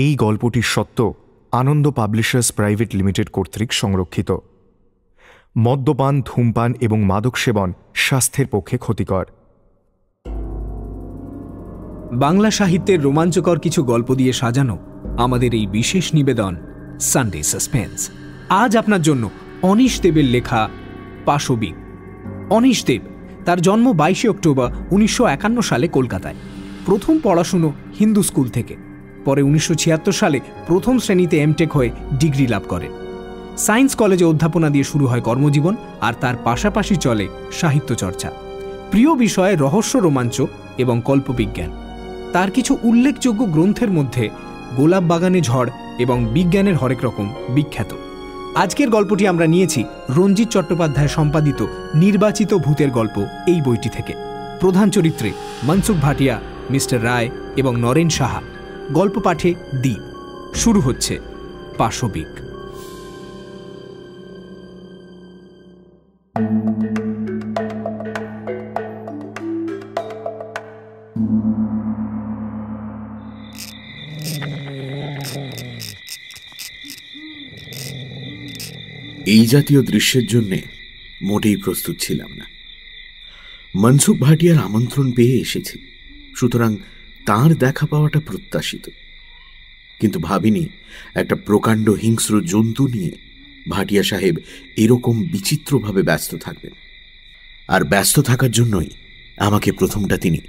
এই গল্পটির সত্য আনন্দ পাবলিশার্স প্রাইভেট লিমিটেড কর্তৃক সংরক্ষিত। মদ্যপান, ধূমপান এবং মাদক সেবন স্বাস্থ্যের পক্ষে ক্ষতিকর। বাংলা সাহিত্যের রোমাঞ্চকর কিছু গল্প দিয়ে সাজানো আমাদের এই বিশেষ নিবেদন সানডে সাসপেন্স। আজ আপনার জন্য অনিশ দেবের লেখা পাশবিক। অনিশ দেব, তার জন্ম 22 অক্টোবর 1951 সালে কলকাতায়। প্রথম পড়াশুনো হিন্দু স্কুল থেকে, পরে 1976 সালে প্রথম শ্রেণীতে এমটেক হয়ে ডিগ্রি লাভ করেন। সায়েন্স কলেজে অধ্যাপনা দিয়ে শুরু হয় কর্মজীবন, আর তার পাশাপাশি চলে সাহিত্য চর্চা। প্রিয় বিষয় রহস্য, রোমাঞ্চ এবং কল্পবিজ্ঞান। তার কিছু উল্লেখযোগ্য গ্রন্থের মধ্যে গোলাপ বাগানে ঝড় এবং বিজ্ঞানের হরেক রকম বিখ্যাত। আজকের গল্পটি আমরা নিয়েছি রঞ্জিত চট্টোপাধ্যায় সম্পাদিত নির্বাচিত ভূতের গল্প এই বইটি থেকে। প্রধান চরিত্রে মনসুখ ভাটিয়া, মিস্টার রায় এবং নরেন সাহা। গল্প পাঠে দ্বীপ। শুরু হচ্ছে পাশবিক। এই জাতীয় দৃশ্যের জন্য মোটেই প্রস্তুত ছিলাম না। মনসুখ ভাটিয়ার আমন্ত্রণ পেয়ে এসেছি, সুতরাং তার দেখা পাওয়াটা প্রত্যাশিত। কিন্তু ভাবিনি একটা প্রকাণ্ড হিংস্র জন্তু নিয়ে ভাটিয়া সাহেব এরকম বিচিত্রভাবে ব্যস্ত থাকবেন। আর ব্যস্ত থাকার জন্যই আমাকে প্রথমটা তিনি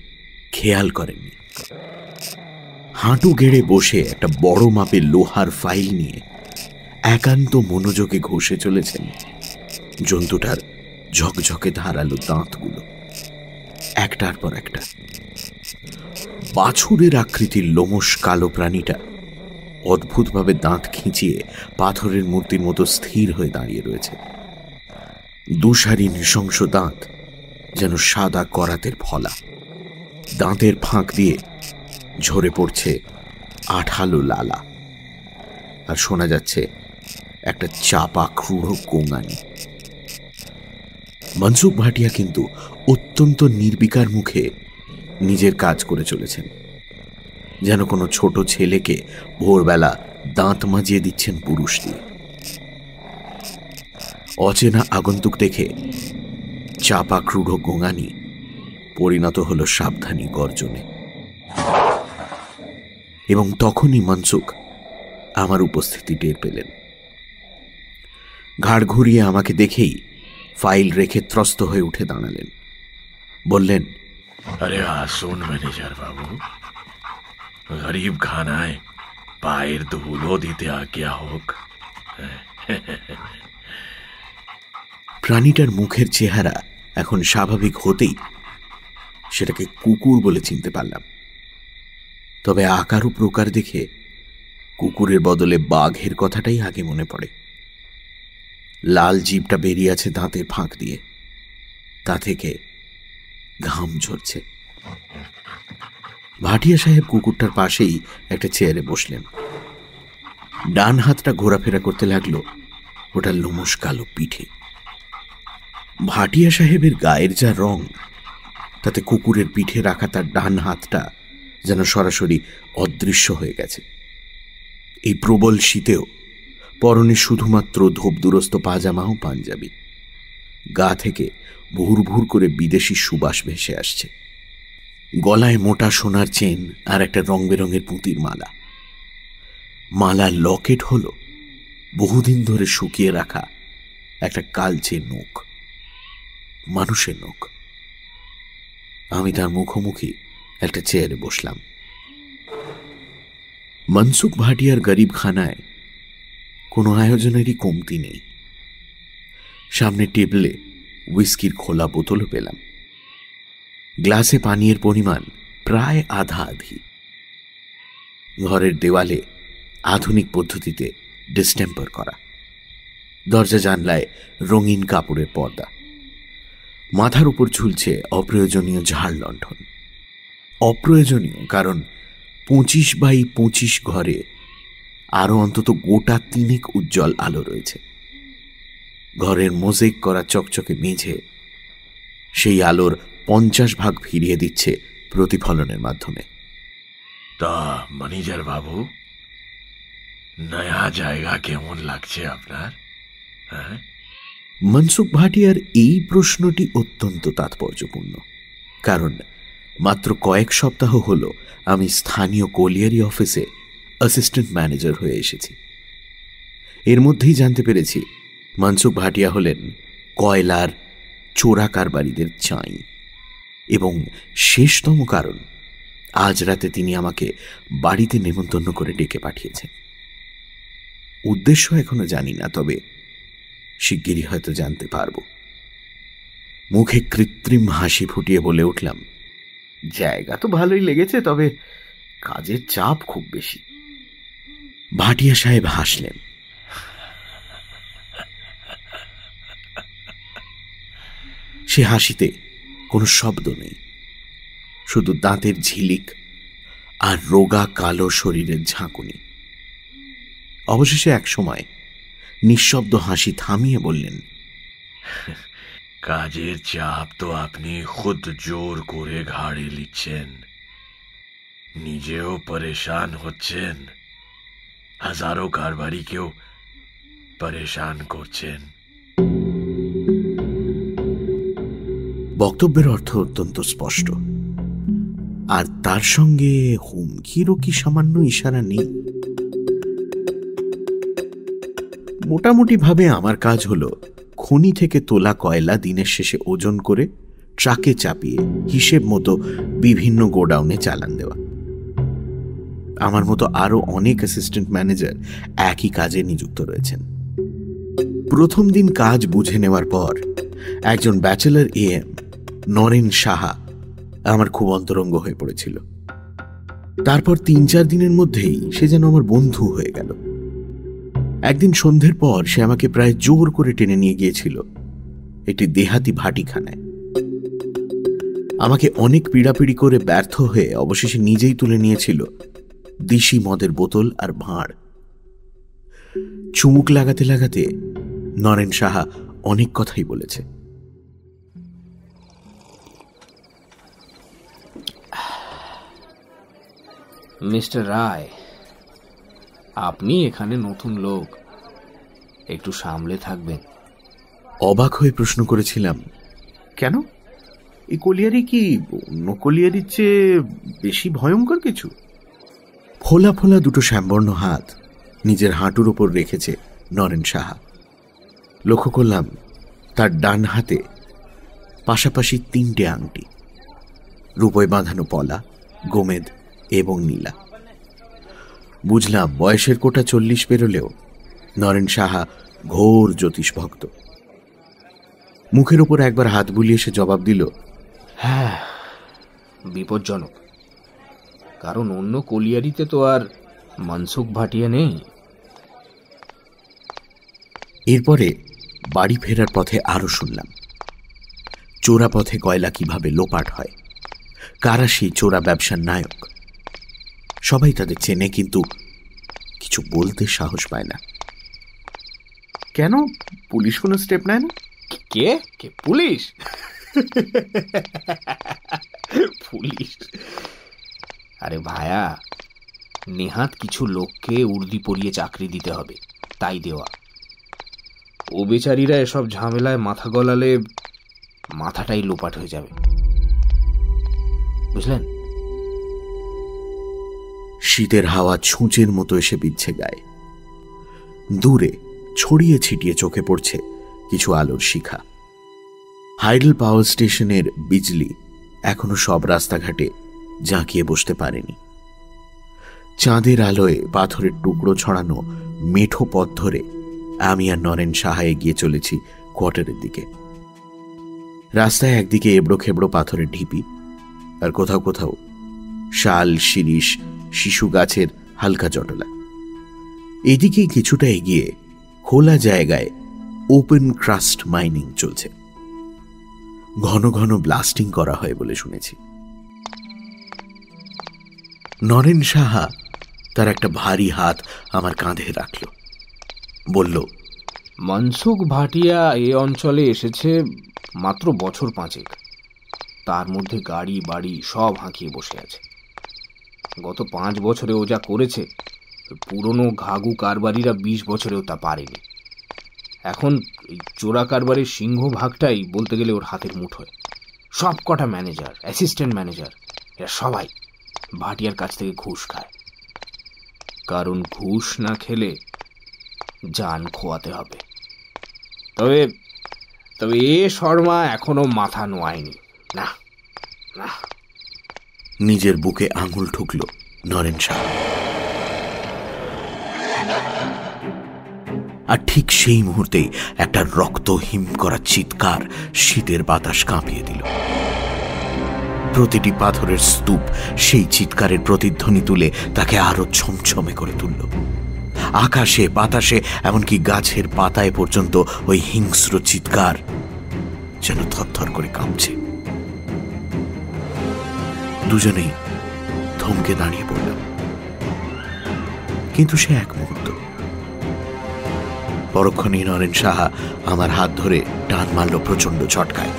খেয়াল করেননি। হাঁটু গেড়ে বসে একটা বড় মাপের লোহার ফাইল নিয়ে একান্ত মনোযোগে ঘষে চলেছেন জন্তুটার ঝকঝকে ধারালো দাঁতগুলো, একটার পর একটা। বাছুরের আকৃতির লোমশ কালো প্রাণীটা অদ্ভুতভাবে দাঁত খিঁচিয়ে পাথরের মূর্তির মতো স্থির হয়ে দাঁড়িয়ে রয়েছে। দুসারি নৃশংস দাঁত যেন সাদা করাতের ফলা। দাঁতের ফাঁক দিয়ে ঝরে পড়ছে আঠালো লালা, আর শোনা যাচ্ছে একটা চাপা ক্রূঢ় গোঙানি। মনসুখ ভাটিয়া কিন্তু অত্যন্ত নির্বিকার মুখে নিজের কাজ করে চলেছেন, যেন কোনো ছোট ছেলেকে ভোরবেলা দাঁত মাজিয়ে দিচ্ছেন পুরুষ দিয়ে। অচেনা আগন্তুক দেখে চাপা ক্রূঢ় গোঙানি পরিণত হলো সাবধানী গর্জনে। এবং তখনই মনসুখ আমার উপস্থিতি টের পেলেন। ঘাড় ঘুরিয়ে আমাকে দেখেই ফাইল রেখে ত্রস্ত হয়ে উঠে দাঁড়ালেন। বললেন, আরে আসুন ম্যানেজার বাবু, গরিব খানায় পায়ের ধুলো দিতে আজ্ঞা হোক। প্রাণীটার মুখের চেহারা এখন স্বাভাবিক হতেই সেটাকে কুকুর বলে চিনতে পারলাম। তবে আকার ও প্রকার দেখে কুকুরের বদলে বাঘের কথাটাই আগে মনে পড়ে। লাল জিভটা বেরিয়ে আছে দাঁতের ফাঁক দিয়ে, তা থেকে ঘাম ঝরছে। ভাটিয়া সাহেব কুকুরটার পাশেই একটা চেয়ারে বসলেন। ডান হাতটা ঘোরাফেরা করতে লাগলো ওটার লোমশ কালো পিঠে। ভাটিয়া সাহেবের গায়ের যা রং, তাতে কুকুরের পিঠে রাখা তার ডান হাতটা যেন সরাসরি অদৃশ্য হয়ে গেছে। এই প্রবল শীতেও পরনে শুধুমাত্র ধোপদুরস্ত পাজামা ও পাঞ্জাবি। গা থেকে ভুর ভুর করে বিদেশি সুবাস ভেসে আসছে। গলায় মোটা সোনার চেন আর একটা রং বেরঙের পুঁতির মালা। মালার লকেট হল বহুদিন ধরে শুকিয়ে রাখা একটা কালচে নখ, মানুষের নখ। আমি তার মুখোমুখি একটা চেয়ারে বসলাম। মনসুখ ভাটিয়ার গরিব খানায় কোনো আয়োজনেরই কমতি নেই। সামনে টেবিলে হুইস্কির খোলা বোতলও পেলাম। গ্লাসে পানীয়ের পরিমাণ প্রায় আধা আধি। ঘরের দেওয়ালে আধুনিক পদ্ধতিতে ডিস্টেম্পার করা। দরজা জানলায় রঙিন কাপড়ের পর্দা। মাথার উপর ঝুলছে অপ্রয়োজনীয় ঝাড় লণ্ঠন। অপ্রয়োজনীয় কারণ 25x25 ঘরে আরো অন্তত গোটা 3 উজ্জ্বল আলো রয়েছে। ঘরের মোজাইক করা চকচকে মেঝে সেই আলোর 50 ভাগ ফিরিয়ে দিচ্ছে প্রতিফলনের মাধ্যমে। তা ম্যানেজার বাবু, নয়া জায়গা কেমন লাগছে আপনার? হ্যাঁ, মনসুখ ভাটিয়ার এই প্রশ্নটি অত্যন্ত তাৎপর্যপূর্ণ, কারণ মাত্র কয়েক সপ্তাহ হল আমি স্থানীয় কোলিয়ারি অফিসে অ্যাসিস্ট্যান্ট ম্যানেজার হয়ে এসেছি। এর মধ্যেই জানতে পেরেছি মনসুখ ভাটিয়া হলেন কয়লার চোরা কারবারিদের চাই, এবং শেষতম কারণ আজ রাতে তিনি আমাকে বাড়িতে নেমন্তন্ন করে ডেকে পাঠিয়েছেন। উদ্দেশ্য এখনো জানি না, তবে শিগগিরই হয়তো জানতে পারব। মুখে কৃত্রিম হাসি ফুটিয়ে বলে উঠলাম, জায়গা তো ভালোই লেগেছে, তবে কাজের চাপ খুব বেশি। ভাটিয়া সাহেব হাসলেন। সে হাসিতে কোনো শব্দ নেই, শুধু দাঁতের ঝিলিক আর রোগা কালো শরীরের ঝাঁকুনি। অবশেষে এক সময় নিঃশব্দ হাসি থামিয়ে বললেন, কাজের চাপ তো আপনি খুদ জোর করে ঘাড়ে নিচ্ছেন, নিজেও পরেশান হচ্ছেন, হাজারো কারবারিকেও পরেশান করছেন। বক্তব্যের অর্থ অত্যন্ত স্পষ্ট, আর তার সঙ্গে হুমকিরও কি সামান্য ইশারা নেই? মোটামুটি ভাবে আমার কাজ হলো খনি থেকে তোলা কয়লা দিনের শেষে ওজন করে ট্রাকে চাপিয়ে হিসেব মতো বিভিন্ন গোডাউনে চালান দেওয়া। আমার মতো আরো অনেক অ্যাসিস্ট্যান্ট ম্যানেজার একই কাজে নিযুক্ত রয়েছেন। প্রথম দিন কাজ বুঝে নেওয়ার পর একজন ব্যাচেলর এএম নরেন সাহা আমার খুব অন্তরঙ্গ হয়ে পড়েছিল। তারপর ৩-৪ দিনের মধ্যেই সে যেন আমার বন্ধু হয়ে গেল। একদিন সন্ধ্যের পর সে আমাকে প্রায় জোর করে টেনে নিয়ে গিয়েছিল একটি দেহাতি ভাটিখানায়। আমাকে অনেক পীড়াপিড়ি করে ব্যর্থ হয়ে অবশেষে নিজেই তুলে নিয়েছিল দেশি মদের বোতল আর ভাঁড়। চুমুক লাগাতে লাগাতে নরেন সাহা অনেক কথাই বলেছে। মিস্টার রায়, আপনি এখানে নতুন লোক, একটু সামলে থাকবেন। অবাক হয়ে প্রশ্ন করেছিলাম, কেন? এই কলিয়ারি কি অন্য কলিয়ারির চেয়ে বেশি ভয়ঙ্কর কিছু? ফোলা ফোলা দুটো শ্যামবর্ণ হাত নিজের হাঁটুর উপর রেখেছে নরেন সাহা। লক্ষ্য করলাম তার ডান হাতে পাশাপাশি 3টে আংটি, রূপোয় বাঁধানো পলা, গোমেদ এবং নীলা। বুঝলাম বয়সের কোটা 40 পেরোলেও নরেন সাহা ঘোর জ্যোতিষ ভক্ত। মুখের উপর একবার হাত বুলিয়ে সে জবাব দিল, হ্যাঁ, বিপজ্জনক, কারণ অন্য কলিয়ারিতে তো আর মনসুখ ভাটিয়া নেই। এরপরে বাড়ি ফেরার পথে আরো শুনলাম চোরা পথে কয়লা কিভাবে লোপাট হয়, কারা সেই চোরা ব্যবসার নায়ক। সবাই তাদের চেনে, কিন্তু কিছু বলতে সাহস পায় না। কেন পুলিশ কোনো স্টেপ নেয় না? কে কে পুলিশ? পুলিশ? আরে ভায়া, নেহাত কিছু লোককে উর্দি পরিয়ে চাকরি দিতে হবে, তাই দেওয়া। ও বেচারীরা এসব ঝামেলায় মাথা গলালে মাথাটাই লোপাট হয়ে যাবে, বুঝলেন? শীতের হাওয়া ছুঁচের মতো এসে বিচ্ছে গায়ে। দূরে ছড়িয়ে ছিটিয়ে চোখে পড়ছে কিছু আলোর শিখা। হাইডেল পাওয়ার স্টেশনের বিজলি এখনো সব রাস্তাঘাটে জাঁকিয়ে বসতে পারেনি। চাঁদের আলোয় পাথরের টুকরো ছড়ানো মেঠো পথ ধরে আমি আর নরেন সাহা এগিয়ে চলেছি কোয়ার্টারের দিকে। রাস্তায় একদিকে এবড়ো খেবড়ো পাথরের ঢিপি, আর কোথাও কোথাও শাল, শিরিষ, শিশু গাছের হালকা জটলা। এদিকেই কিছুটা এগিয়ে খোলা জায়গায় ওপেন ক্রাস্ট মাইনিং চলছে। ঘন ঘন ব্লাস্টিং করা হয় বলে শুনেছি। নরেন সাহা তার একটা ভারী হাত আমার কাঁধে রাখল, বলল, মনসুখ ভাটিয়া এ অঞ্চলে এসেছে মাত্র বছর 5, তার মধ্যে গাড়ি বাড়ি সব হাঁকিয়ে বসে আছে। গত 5 বছরে ও যা করেছে পুরনো ঘাঘু কারবারিরা 20 বছরেও তা পারেনি। এখন এই চোরা কারবারের সিংহ ভাগটাই বলতে গেলে ওর হাতের মুঠোয়। সব কটা ম্যানেজার, অ্যাসিস্ট্যান্ট ম্যানেজার, এরা সবাই ভাটিয়ার কাছ থেকে ঘুষ খায়। কারণ ঘুষ না খেলে জান খোয়াতে হবে। তবে তবে এ শর্মা এখনো মাথা নোয়ায়নি। না না। নিজের বুকে আঙুল ঠুকল নরেন শাহ। আর ঠিক সেই মুহূর্তেই একটা রক্ত হিম করা চিৎকার শীতের বাতাস কাঁপিয়ে দিল। প্রতিটি পাথরের স্তূপ সেই চিৎকারের প্রতিধ্বনি তুলে তাকে আরো ছমছমে করে তুলল। আকাশে বাতাসে এমনকি গাছের পাতায় পর্যন্ত ওই হিংস্র চিৎকার যেন থরথর করে কাঁপছে। দুজনেই থমকে দাঁড়িয়ে পড়লাম। কিন্তু সে এক মুহূর্ত। পরক্ষণেই নরেন সাহা আমার হাত ধরে টান মারল প্রচন্ড ঝটকায়।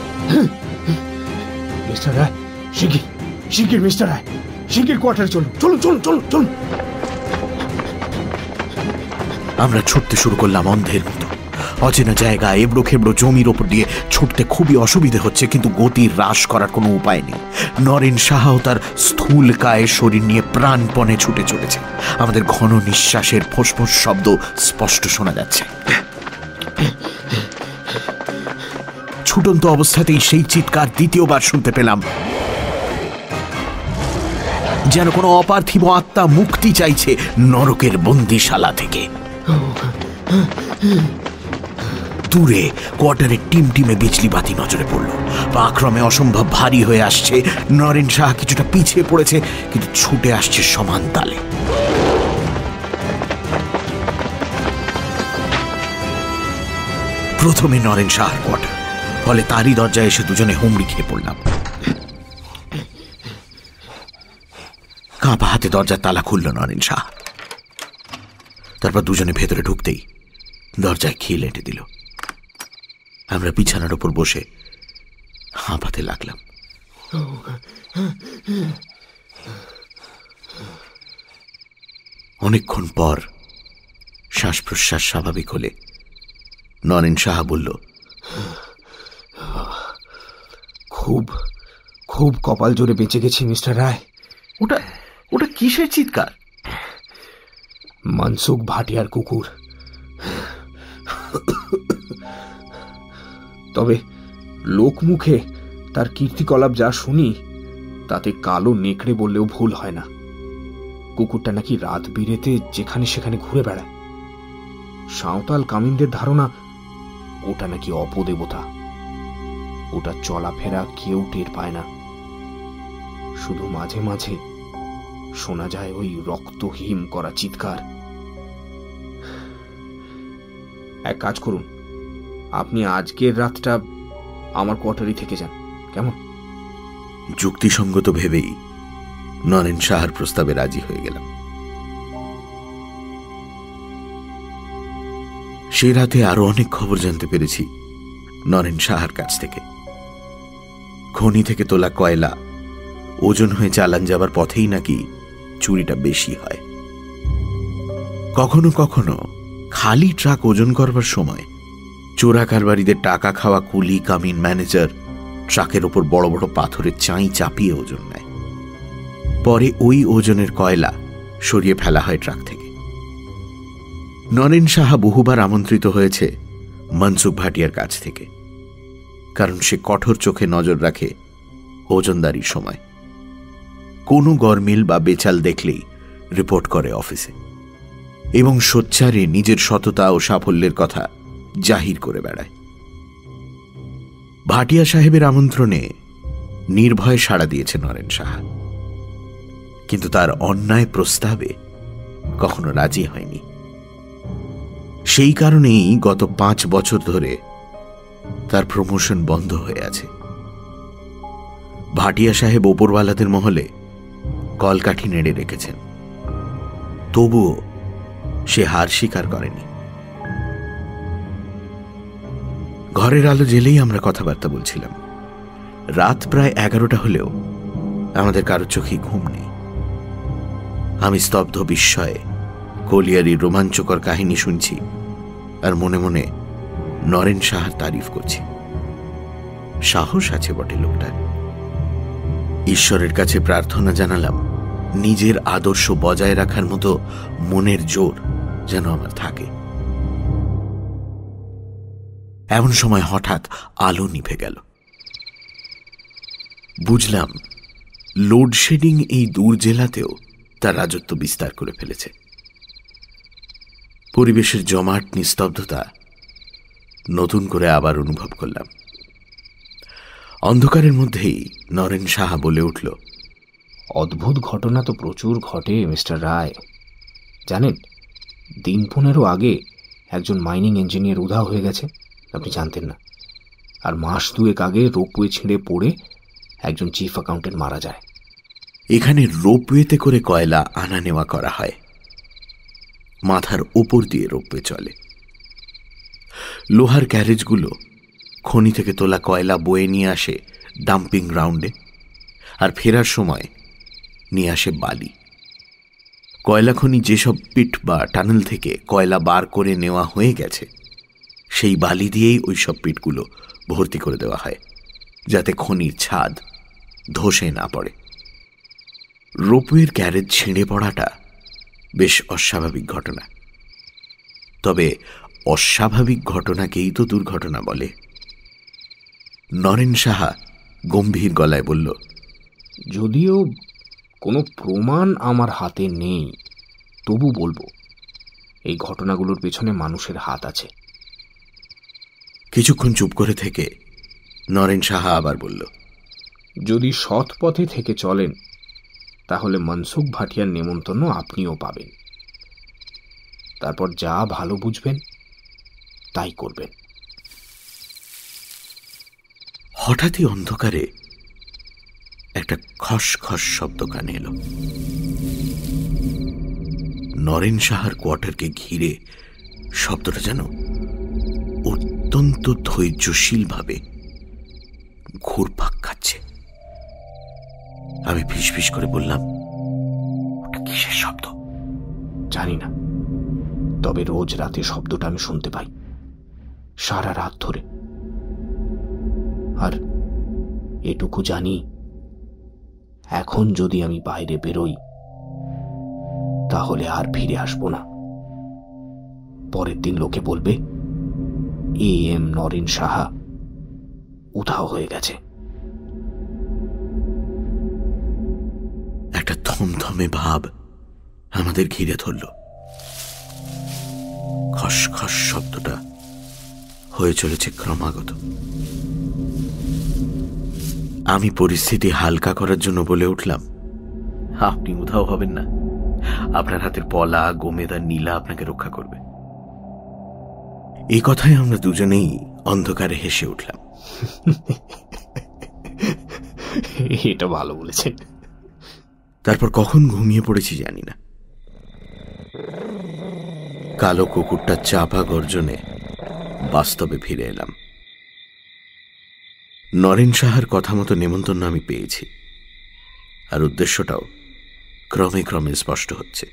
মিস্টার রায়, শিগগির শিগগির মিস্টার রায়, শিগগির কোয়ার্টারে চলুন, চলুন চলুন চলুন চলুন। আমরা ছুটতে শুরু করলাম অন্ধের মতো। অচেনা জায়গা, এবড়ো খেবড়ো জমির ওপর দিয়ে ছুটতে খুবই অসুবিধে হচ্ছে, কিন্তু গতি হ্রাস করার কোনো উপায় নেই। নরেন সাহাও তার স্থূল কায়ে শরীর নিয়ে প্রাণপণে ছুটে চলেছে। আমাদের ঘন নিঃশ্বাসের ফোঁস-ফোঁস শব্দ স্পষ্ট শোনা যাচ্ছে। ছুটন্ত অবস্থাতেই সেই চিৎকার দ্বিতীয়বার শুনতে পেলাম, যেন কোনো অপার্থিব আত্মা মুক্তি চাইছে নরকের বন্দিশালা থেকে। দূরে কোয়ার্টারের টিমটিমে বিজলি বাতি নজরে পড়ল। পাক্রমে অসম্ভব ভারী হয়ে আসছে। নরেন শাহ কিছুটা পিছিয়ে পড়েছে, কিন্তু ছুটে আসছে সমান তালে। প্রথমে নরেন শাহর কোয়ার্টার, ফলে তারই দরজায় এসে দুজনে হুমড়ি খেয়ে পড়লাম। কাঁপা হাতে দরজার তালা খুলল নরেন শাহ। তারপর দুজনে ভেতরে ঢুকতেই দরজায় খিল এঁটে দিল। আমরা বিছানার উপর বসে হাঁপাতে লাগলাম। অনেকক্ষণ পর শ্বাস প্রশ্বাস স্বাভাবিক হলে নরেন সাহা বলল, খুব খুব কপাল জোরে বেঁচে গেছি মিস্টার রায়। ওটা ওটা কিসের চিৎকার? মনসুখ ভাটিয়ার কুকুর। তবে লোকমুখে তার কীর্তিকলাপ যা শুনি তাতে কালো নেকড়ে বললেও ভুল হয় না। কুকুরটা নাকি রাত বিরেতে যেখানে সেখানে ঘুরে বেড়ায়। সাঁওতাল কামিনদের ধারণা ওটা নাকি অপদেবতা। ওটা চলাফেরা কেউ টের পায় না, শুধু মাঝে মাঝে শোনা যায় ওই রক্তহীন করা চিৎকার। এক কাজ করুন, আপনি আজকের রাতটা আমার কোয়ার্টারে থেকে যান, কেমন? যুক্তিসঙ্গত ভেবেই নরেন সাহার প্রস্তাবে রাজি হয়ে গেলাম। সে রাতে আরো অনেক খবর জানতে পেরেছি নরেন সাহার কাছ থেকে। খনি থেকে তোলা কয়লা ওজন হয়ে চালান যাবার পথেই নাকি চুরিটা বেশি হয়। কখনো কখনো খালি ট্রাক ওজন করবার সময় চোরা কারবারিদের টাকা খাওয়া কুলি কামিন ম্যানেজার ট্রাকের ওপর বড় বড় পাথরের চাই চাপিয়ে ওজন নেয়। পরে ওই ওজনের কয়লা সরিয়ে ফেলা হয় ট্রাক থেকে। নরেন সাহা বহুবার আমন্ত্রিত হয়েছে মনসুখ ভাটিয়ার কাছ থেকে, কারণ সে কঠোর চোখে নজর রাখে ওজনদারির সময়। কোনো গরমিল বা বেচাল দেখলেই রিপোর্ট করে অফিসে, এবং সোচ্চারে নিজের সততা ও সাফল্যের কথা জাহির করে বেড়ায়। ভাটিয়া সাহেবের আমন্ত্রণে নির্ভয়ে সাড়া দিয়েছে নরেন সাহা, কিন্তু তার অন্যায় প্রস্তাবে কখনো রাজি হয়নি। সেই কারণেই গত 5 বছর ধরে তার প্রমোশন বন্ধ হয়ে আছে। ভাটিয়া সাহেব ওপরওয়ালাদের মহলে কলকাঠি নেড়ে রেখেছেন, তবুও সে হার স্বীকার করেনি। ঘরের আলো জ্বেলেই আমরা কথাবার্তা বলছিলাম। রাত প্রায় 11টা হলেও আমাদের কারো চোখে ঘুম নেই। আমি স্তব্ধ বিস্ময়ে কলিয়ারির রোমাঞ্চকর কাহিনী শুনছি আর মনে মনে নরেন সাহার তারিফ করছি। সাহস আছে বটে লোকটার। ঈশ্বরের কাছে প্রার্থনা জানালাম নিজের আদর্শ বজায় রাখার মতো মনের জোর যেন আমার থাকে। এমন সময় হঠাৎ আলো নিভে গেল। বুঝলাম লোডশেডিং এই দূর জেলাতেও তার রাজত্ব বিস্তার করে ফেলেছে। পরিবেশের জমাট নিস্তব্ধতা নতুন করে আবার অনুভব করলাম। অন্ধকারের মধ্যেই নরেন সাহা বলে উঠল, অদ্ভুত ঘটনা তো প্রচুর ঘটে মিস্টার রায়। জানেন, দিন 15 আগে একজন মাইনিং ইঞ্জিনিয়ার উধাও হয়ে গেছে, আপনি জানতেন না। আর মাস 2 আগে রোপওয়ে ছিঁড়ে পড়ে একজন চিফ অ্যাকাউন্টেন্ট মারা যায়। এখানে রোপওয়েতে করে কয়লা আনা নেওয়া করা হয়। মাথার উপর দিয়ে রোপওয়ে চলে। লোহার ক্যারেজগুলো খনি থেকে তোলা কয়লা বয়ে নিয়ে আসে ডাম্পিং গ্রাউন্ডে, আর ফেরার সময় নিয়ে আসে বালি। কয়লা খনি যেসব পিট বা টানেল থেকে কয়লা বার করে নেওয়া হয়ে গেছে, সেই বালি দিয়েই ওই সব পিটগুলো ভর্তি করে দেওয়া হয়, যাতে খনির ছাদ ধসে না পড়ে। রোপওয়ের ক্যারেজ ছিঁড়ে পড়াটা বেশ অস্বাভাবিক ঘটনা। তবে অস্বাভাবিক ঘটনাকেই তো দুর্ঘটনা বলে। নরেন সাহা গম্ভীর গলায় বলল, যদিও কোনো প্রমাণ আমার হাতে নেই, তবু বলবো এই ঘটনাগুলোর পেছনে মানুষের হাত আছে। কিছুক্ষণ চুপ করে থেকে নরেন সাহা আবার বলল, যদি সৎ পথে থেকে চলেন তাহলে মনসুখ ভাটিয়ার নেমন্তন্ন আপনিও পাবেন। তারপর যা ভালো বুঝবেন তাই করবেন। হঠাৎই অন্ধকারে একটা খসখস শব্দ কানে এলো। নরেন সাহার কোয়ার্টারকে ঘিরে শব্দটা যেন অত্যন্ত ধৈর্যশীল ভাবে ঘুরপাক খাচ্ছে। আমি ফিসফিস করে বললাম, ওটা কিসের শব্দ? জানি না, তবে রোজ রাতে শব্দটা আমি শুনতে পাই, সারা রাত ধরে। আর এটুকু জানি, এখন যদি আমি বাইরে বেরোই তাহলে আর ফিরে আসবো না। পরের দিন লোকে বলবে এম নরেন সাহা উধাও হয়ে গেছে। একটা থমথমে ভাব আমাদের ঘিরে ধরল। খসখস শব্দটা হয়ে চলেছে ক্রমাগত। আমি পরিস্থিতি হালকা করার জন্য বলে উঠলাম, আপনি উধাও হবেন না, আপনার হাতের পলা, গোমেদ আর নীলা আপনাকে রক্ষা করবে। এই কথায় আমরা দুজনেই অন্ধকারে হেসে উঠলাম। এটা ভালো বলেছেন। তারপর কখন ঘুমিয়ে পড়েছি জানি না। কালো কুকুরটা চাপা গর্জনে বাস্তবে ফিরে এলাম। নরেন সাহার কথা মতো নেমন্তন্ন আমি পেয়েছি, আর উদ্দেশ্যটাও ক্রমে ক্রমে স্পষ্ট হচ্ছে।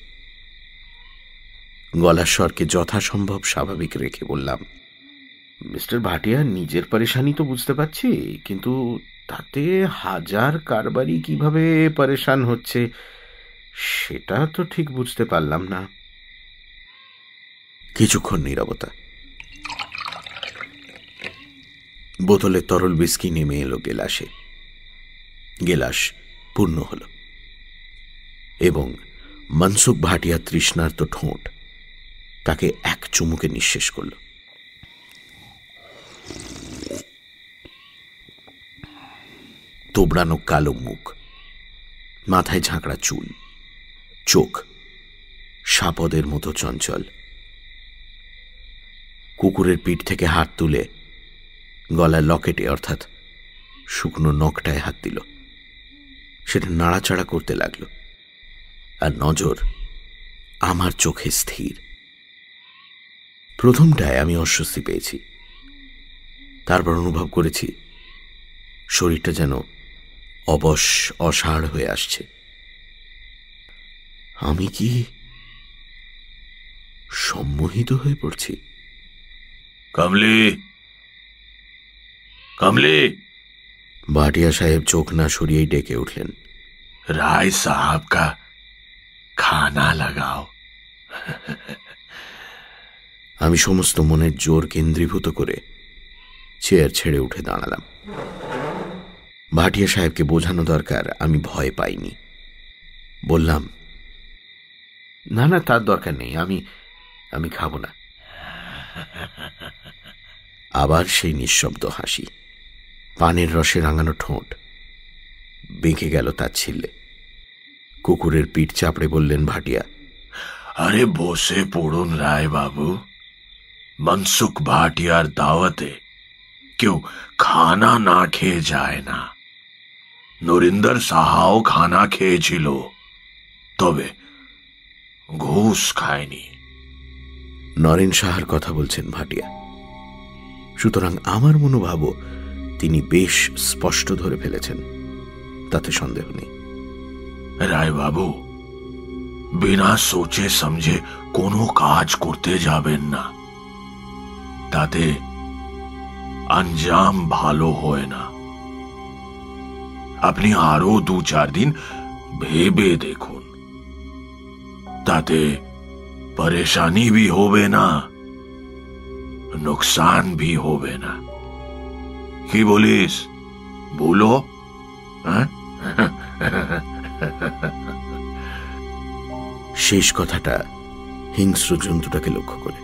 গলার স্বরকে যথাসম্ভব স্বাভাবিক রেখে বললাম, মিস্টার ভাটিয়া, নিজের পরেশানি তো বুঝতে পারছি, কিন্তু তাতে হাজার কারবারি কিভাবে পরেশান হচ্ছে সেটা তো ঠিক বুঝতে পারলাম না। কিছুক্ষণ নীরবতা। বোতলে তরল বিস্কি নেমে এলো গেলাসে। গেলাস পূর্ণ হল এবং মনসুখ ভাটিয়া তৃষ্ণার্ত ঠোঁট তাকে এক চুমুকে নিঃশেষ করল। তোবড়ানো কালো মুখ, মাথায় ঝাঁকড়া চুল, চোখ সাপদের মতো চঞ্চল। কুকুরের পিঠ থেকে হাত তুলে গলার লকেটে অর্থাৎ শুকনো নখটায় হাত দিল। সেটা নাড়াচাড়া করতে লাগলো, আর নজর আমার চোখে স্থির। প্রথমটায় আমি অস্বস্তি পেয়েছি, তারপর অনুভব করেছি শরীরটা যেন অবশ অসাড় হয়ে আসছে। আমি কি সম্মোহিত হয়ে পড়ছি। कमली, कमली। ভাটিয়া সাহেব চোখ না সরিয়েই ডেকে উঠলেন, राय साहब का खाना लगाओ। আমি সমস্ত মনের জোর কেন্দ্রীভূত করে চেয়ার ছেড়ে উঠে দাঁড়ালাম। ভাটিয়া সাহেবকে বোঝানো দরকার আমি ভয় পাইনি। বললাম, না না, তার দরকার নেই, আমি খাবো না। আবার সেই নিঃশব্দ হাসি, পানের রসে রাঙানো ঠোঁট, বেঁকে গেল তার ছিলে। কুকুরের পিঠ চাপড়ে বললেন ভাটিয়া, अरे बोसे पड़ुन राय बाबू, मनसुख भाटियार दावते क्यों खाना ना खेয়ে যায় না? নরিন্দর সাহাও খানা খেয়েছিল, তবে ঘুষ খায়নি। নরেন সাহার কথা বলছেন ভাটিয়া, সুতরাং আমার মনোভাবও তিনি বেশ স্পষ্ট ধরে ফেলেছেন, তাতে সন্দেহ নেই। রায় বাবু, বিনা সোচে সমঝে কোনো কাজ করতে যাবেন না, তাতে अंजाम ভালো হয় না। আপনি আরো 2-4 দিন ভেবে দেখুন, তাতে পরেশানি भी হবে না, नुकसान भी হবে না। কি বলিস, বলো? শেষ কথাটা হিংস্র জন্তুটাকে লক্ষ্য করে।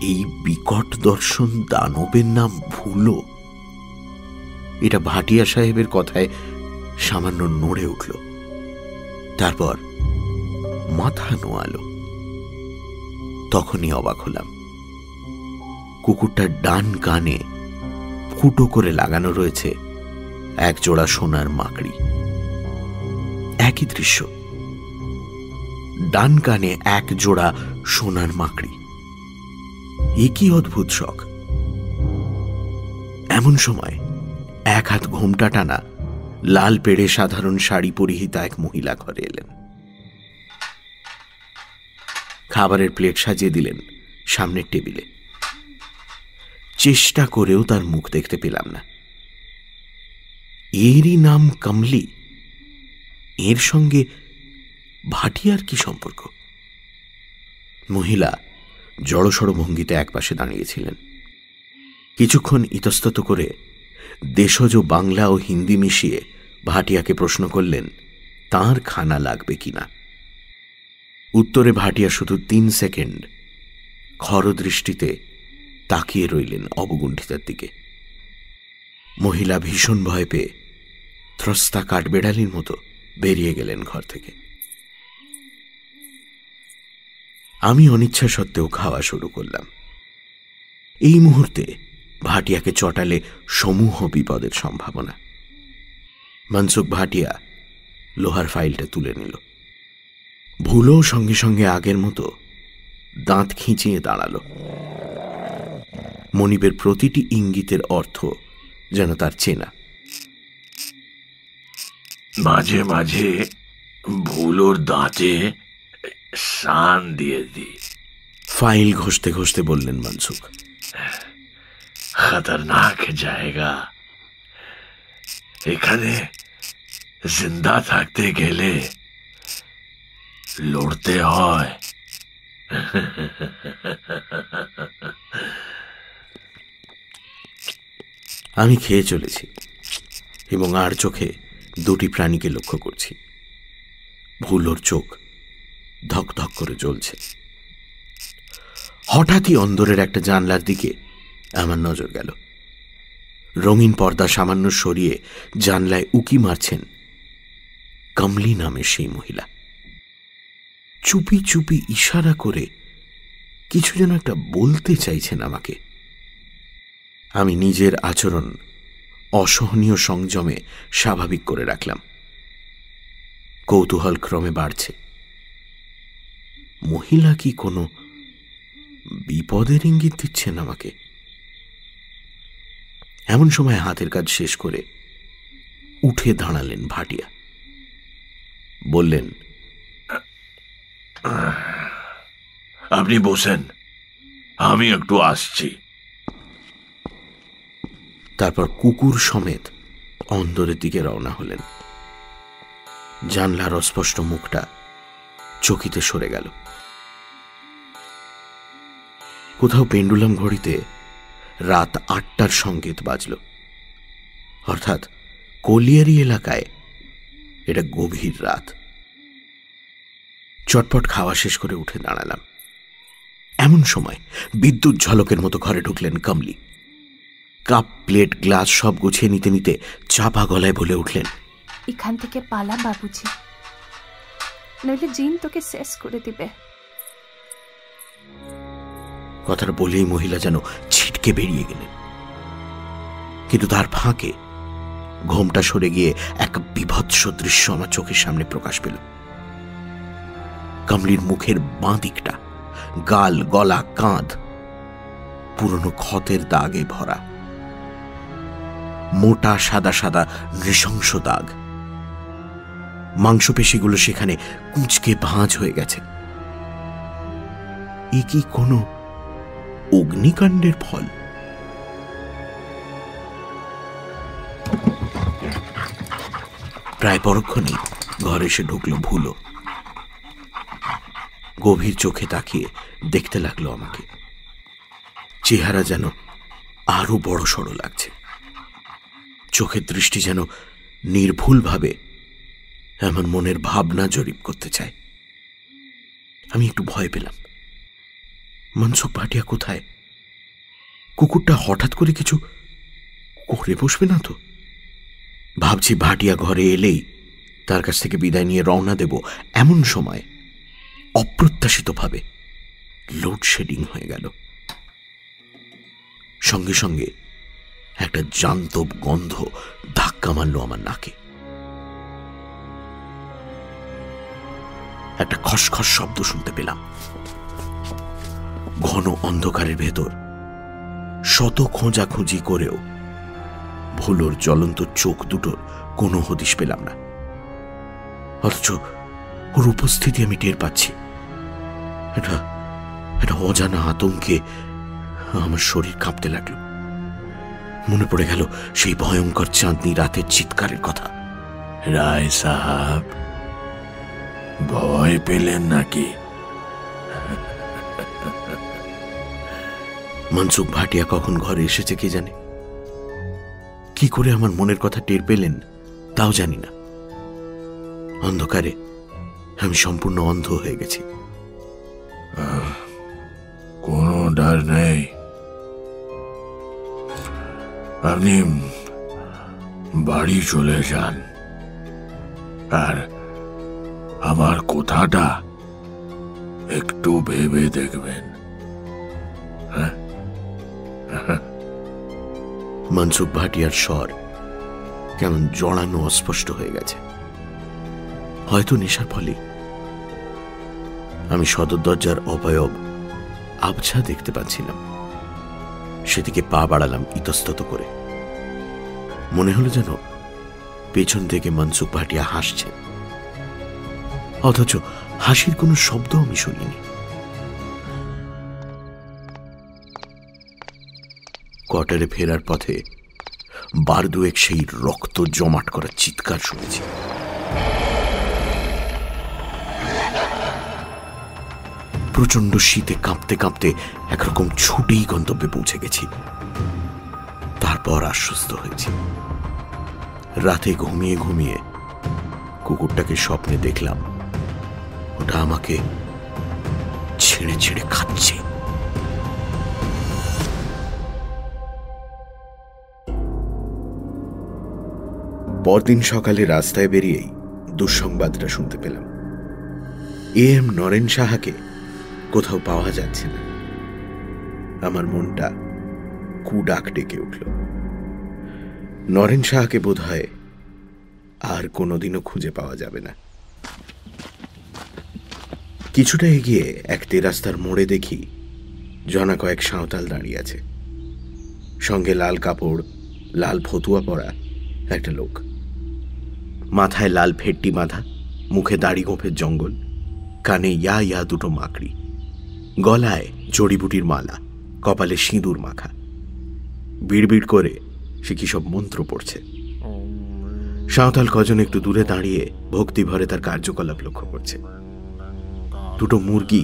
এই বিকট দর্শন দানবের নাম ভুলো, এটা ভাটিয়া সাহেবের কথায় সামান্য নড়ে উঠল, তারপর মাথা নোয়ালো। তখনই অবাক হলাম, কুকুরটার ডান কানে ফুটো করে লাগানো রয়েছে এক জোড়া সোনার মাকড়ি। একই দৃশ্য, ডান কানে এক জোড়া সোনার মাকড়ি। এ কি অদ্ভুত শখ! এমন সময় এক হাত ঘোমটা টানা, লাল পেড়ে সাধারণ শাড়ি পরিহিতা এক মহিলা ঘরে এলেন। খাবারের প্লেট সাজিয়ে দিলেন সামনের টেবিলে। চেষ্টা করেও তার মুখ দেখতে পেলাম না। এরই নাম কমলি, এর সঙ্গে ভাটিয়ার কি সম্পর্ক? মহিলা জড়সড় ভঙ্গিতে একপাশে দাঁড়িয়েছিলেন। কিছুক্ষণ ইতস্তত করে দেশজ বাংলা ও হিন্দি মিশিয়ে ভাটিয়াকে প্রশ্ন করলেন তার খানা লাগবে কিনা। উত্তরে ভাটিয়া শুধু 3 সেকেন্ড খরদৃষ্টিতে তাকিয়ে রইলেন অবগুণ্ঠিতার দিকে। মহিলা ভীষণ ভয় পেয়ে ত্রস্তা কাঠবেড়ালির মতো বেরিয়ে গেলেন ঘর থেকে। আমি অনিচ্ছা সত্ত্বেও খাওয়া শুরু করলাম। এই মুহূর্তে ভাটিয়াকে চটালে সমূহ বিপদের সম্ভাবনা। মনসুখ ভাটিয়া লোহার ফাইলটা তুলে নিল। ভুলো সঙ্গে সঙ্গে আগের মতো দাঁত খিঁচিয়ে দাঁড়ালো। মনিবের প্রতিটি ইঙ্গিতের অর্থ যেন তার চেনা। মাঝে মাঝে ভুলোর দাঁতে শান দিয়ে দি। ফাইল ঘষতে ঘষতে বললেন মনসুখ, খতরনাক জায়গা, এখানে জিন্দা থাকতে গেলে লড়তে হয়। আমি খেয়ে চলেছি এবং আর চোখে দুটি প্রাণীকে লক্ষ্য করছি। ভুলোর চোখ ধক ধক করে জ্বলছে। হঠাৎই অন্দরের একটা জানলার দিকে আমার নজর গেল। রঙিন পর্দা সামান্য সরিয়ে জানলায় উকি মারছেন কমলি নামের সেই মহিলা। চুপি চুপি ইশারা করে কিছু যেন একটা বলতে চাইছেন আমাকে। আমি নিজের আচরণ অসহনীয় সংযমে স্বাভাবিক করে রাখলাম। কৌতূহল ক্রমে বাড়ছে। মহিলা কি কোনো বিপদের ইঙ্গিত দিচ্ছেন আমাকে? এমন সময় হাতের কাজ শেষ করে উঠে দাঁড়ালেন ভাটিয়া। বললেন, আপনি বসেন, আমি একটু আসছি। তারপর কুকুর সমেত অন্দরের দিকে রওনা হলেন। জানলার অস্পষ্ট মুখটা চকিতে সরে গেল। কোথাও পেন্ডুলাম ঘড়িতে রাত 8টার সংকেত বাজল। অর্থাৎ কলিয়ারি এলাকায় এটা গভীর রাত। চটপট খাওয়া শেষ করে উঠে দাঁড়ালাম। এমন সময় বিদ্যুৎ ঝলকের মতো ঘরে ঢুকলেন কমলি। কাপ প্লেট গ্লাস সব গুছিয়ে নিতে নিতে চাপা গলায় বলে উঠলেন, এখান থেকে পালা বাবুজি, নইলে জিন তোকে শেষ করে দিবে। কথাটা বলেই মহিলা যেন ছিটকে বেরিয়ে গেলেন। কিন্তু তার ফাঁকে ঘোমটা সরে গিয়ে এক বিভৎস দৃশ্য আমার চোখের সামনে প্রকাশ পেল। কমলির মুখের বাঁ দিকটা, গাল, গলা, কাঁধ পুরনো ক্ষতের দাগে ভরা। মোটা সাদা সাদা নৃশংস দাগ। মাংসপেশিগুলো সেখানে কুঁচকে ভাঁজ হয়ে গেছে। এ কি কোনো অগ্নিকাণ্ডের ফল? প্রায় পরক্ষণেই ঘরে এসে ঢুকল ভুলো। গভীর চোখে তাকিয়ে দেখতে লাগলো আমাকে। চেহারা যেন আরো বড় সড়ো লাগছে। চোখের দৃষ্টি যেন নির্ভুলভাবে এমন মনের ভাবনা জরিপ করতে চায়। আমি একটু ভয় পেলাম। মনসুখ ভাটিয়া কোথায়? কুকুরটা হঠাৎ করে কিছু করে বসবে না তো? ভাবছি ভাটিয়া ঘরে এলেই তার কাছ থেকে বিদায় নিয়ে রওনা দেব। এমন সময় অপ্রত্যাশিতভাবে লোডশেডিং হয়ে গেল। সঙ্গে সঙ্গে একটা জান্তব গন্ধ ধাক্কা মারল আমার নাকে। একটা খসখস শব্দ শুনতে পেলাম। ঘন অন্ধকারের ভেতর শত খোঁজাখুঁজি করেও ভুলোর জ্বলন্ত চোখ দুটোর কোনো হদিশ পেলাম না। অথচ ওর উপস্থিতি আমি টের পাচ্ছি। এটা অজানা আতঙ্কে আমার শরীর কাঁপতে লাগলো। মনে পড়ে গেল সেই ভয়ঙ্কর চাঁদনি রাতের চিৎকারের কথা। রায় সাহাব, ভয় পেলেন নাকি? মনসুখ ভাটিয়া কখন ঘরে এসেছে কে জানে। কি করে আমার মনের কথা টের পেলেন তাও জানি না। অন্ধকারে আমি সম্পূর্ণ অন্ধ হয়ে গেছি। কোনো ডর নেই, আপনি বাড়ি চলে যান। আর আমার কথাটা একটু ভেবে দেখবেন। মনসুখ ভাটিয়ার স্বর কেমন জড়ানো, অস্পষ্ট হয়ে গেছে। হয়তো নেশার ফলে। আমি সদর দরজার অবয়ব আবছা দেখতে পাচ্ছিলাম। সেদিকে পা বাড়ালাম ইতস্তত করে। মনে হলো যেন পেছন থেকে মনসুখ ভাটিয়া হাসছে, অথচ হাসির কোনো শব্দ আমি শুনিনি। কোয়ার্টারে ফেরার পথে বার দুয়েক সেই রক্ত জমাট করার চিৎকার শুনেছি। প্রচন্ড শীতে কাঁপতে কাঁপতে একরকম ছুটেই গন্তব্যে পৌঁছে গেছি। তারপর আশ্বস্ত হয়েছি। রাতে ঘুমিয়ে ঘুমিয়ে কুকুরটাকে স্বপ্নে দেখলাম ওটা আমাকে ছেড়ে ছেড়ে খাচ্ছে। পরদিন সকালে রাস্তায় বেরিয়েই দুঃসংবাদটা শুনতে পেলাম। এম নরেন সাহাকে কোথাও পাওয়া যাচ্ছে না। আমার মনটা কুডাক ডেকে উঠল। নরেন সাহাকে বোধ হয় আর কোনোদিনও খুঁজে পাওয়া যাবে না। কিছুটা এগিয়ে এক তেরাস্তার মোড়ে দেখি জনা কয়েক সাঁওতাল দাঁড়িয়ে আছে। সঙ্গে লাল কাপড়, লাল ফতুয়া পরা একটা লোক। মাথায় লাল ফেট্টি বাঁধা, মুখে দাড়ি গোঁফের জঙ্গল, কানে ইয়া ইয়া দুটো মাকড়ি। গলায় জড়িবুটির মালা, কপালে সিঁদুর মাখা। বিড়বিড় করে সে কি সব মন্ত্র পড়ছে। সাঁওতাল কজন একটু দূরে দাঁড়িয়ে ভক্তি ভরে তার কার্যকলাপ লক্ষ্য করছে। দুটো মুরগি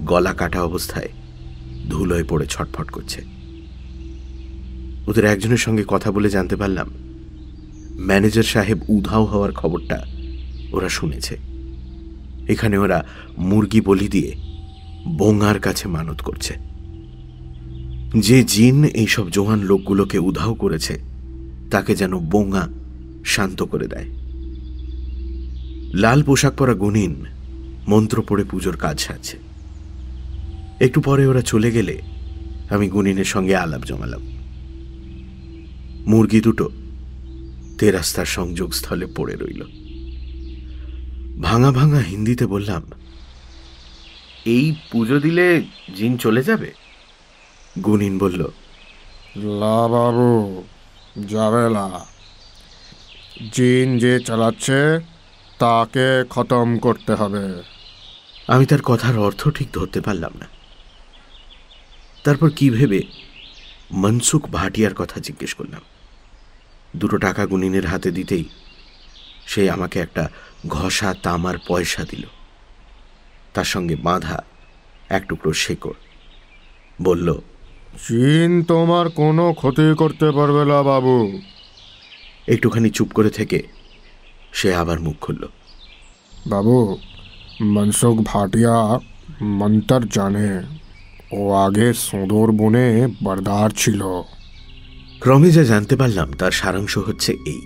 গলা কাটা অবস্থায় ধুলোয় পড়ে ছটফট করছে। ওদের একজনের সঙ্গে কথা বলে জানতে পারলাম ম্যানেজার সাহেব উধাও হওয়ার খবরটা ওরা শুনেছে। এখানে ওরা মুরগি বলি দিয়ে বোঙার কাছে মানত করছে। যে জিন এইসব জোয়ান লোকগুলোকে উধাও করেছে তাকে যেন বোঙা শান্ত করে দেয়। লাল পোশাক পরা গুণিন মন্ত্র পড়ে পুজোর কাজ সারছে। একটু পরে ওরা চলে গেলে আমি গুণিনের সঙ্গে আলাপ জমালাম। মুরগি দুটো তেরাস্তার সংযোগস্থলে পড়ে রইল। ভাঙা ভাঙা হিন্দিতে বললাম, এই পুজো দিলে জিন চলে যাবে? গুণিন বলল, লা বাবু, যাবে না। জিন যে চালাচ্ছে তাকে খতম করতে হবে। আমি তার কথার অর্থ ঠিক ধরতে পারলাম না। তারপর কি ভেবে মনসুখ ভাটিয়ার কথা জিজ্ঞেস করলাম। 2 টাকা গুণিনের হাতে দিতেই সে আমাকে একটা ঘষা তামার পয়সা দিল, তার সঙ্গে বাঁধা এক টুকরো শেকড়। বলল, জিন তোমার কোনো ক্ষতি করতে পারবে না বাবু। একটুখানি চুপ করে থেকে সে আবার মুখ খুলল। বাবু, মনসুখ ভাটিয়া মন্তর জানে। ও আগে সুন্দরবনে বরদার ছিল। ক্রমে যা জানতে পারলাম তার সারাংশ হচ্ছে এই: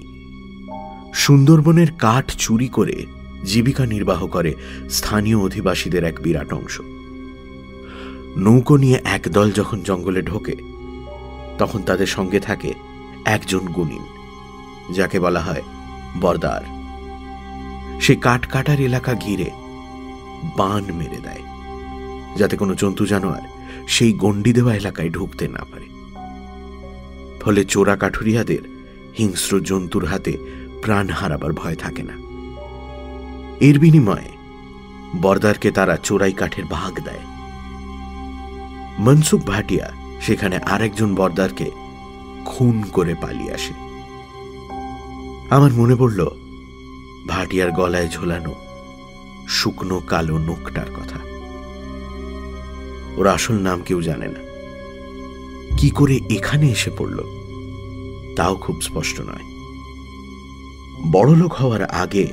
সুন্দরবনের কাঠ চুরি করে জীবিকা নির্বাহ করে স্থানীয় অধিবাসীদের এক বিরাট অংশ। নৌকো নিয়ে একদল যখন জঙ্গলে ঢোকে তখন তাদের সঙ্গে থাকে একজন গুণিন, যাকে বলা হয় বরদার। সে কাঠ কাটার এলাকা ঘিরে বান মেরে দেয়, যাতে কোনো জন্তু জানোয়ার সেই গণ্ডি দেওয়া এলাকায় ঢুকতে না পারে। ফলে চোরা কাঠুরিয়াদের হিংস্র জন্তুর হাতে প্রাণ হারাবার ভয় থাকে না। এর বিনিময়ে বরদারকে তারা চোরাই কাঠের ভাগ দেয়। মনসুখ ভাটিয়া সেখানে আরেকজন বরদারকে খুন করে পালিয়ে আসে। আমার মনে পড়ল ভাটিয়ার গলায় ঝোলানো শুকনো কালো নোকটার কথা। ওর আসল নাম কেউ জানে না। কি করে এখানে এসে পড়ল তাও খুব স্পষ্ট নয়। বড়লোক হওয়ার আগে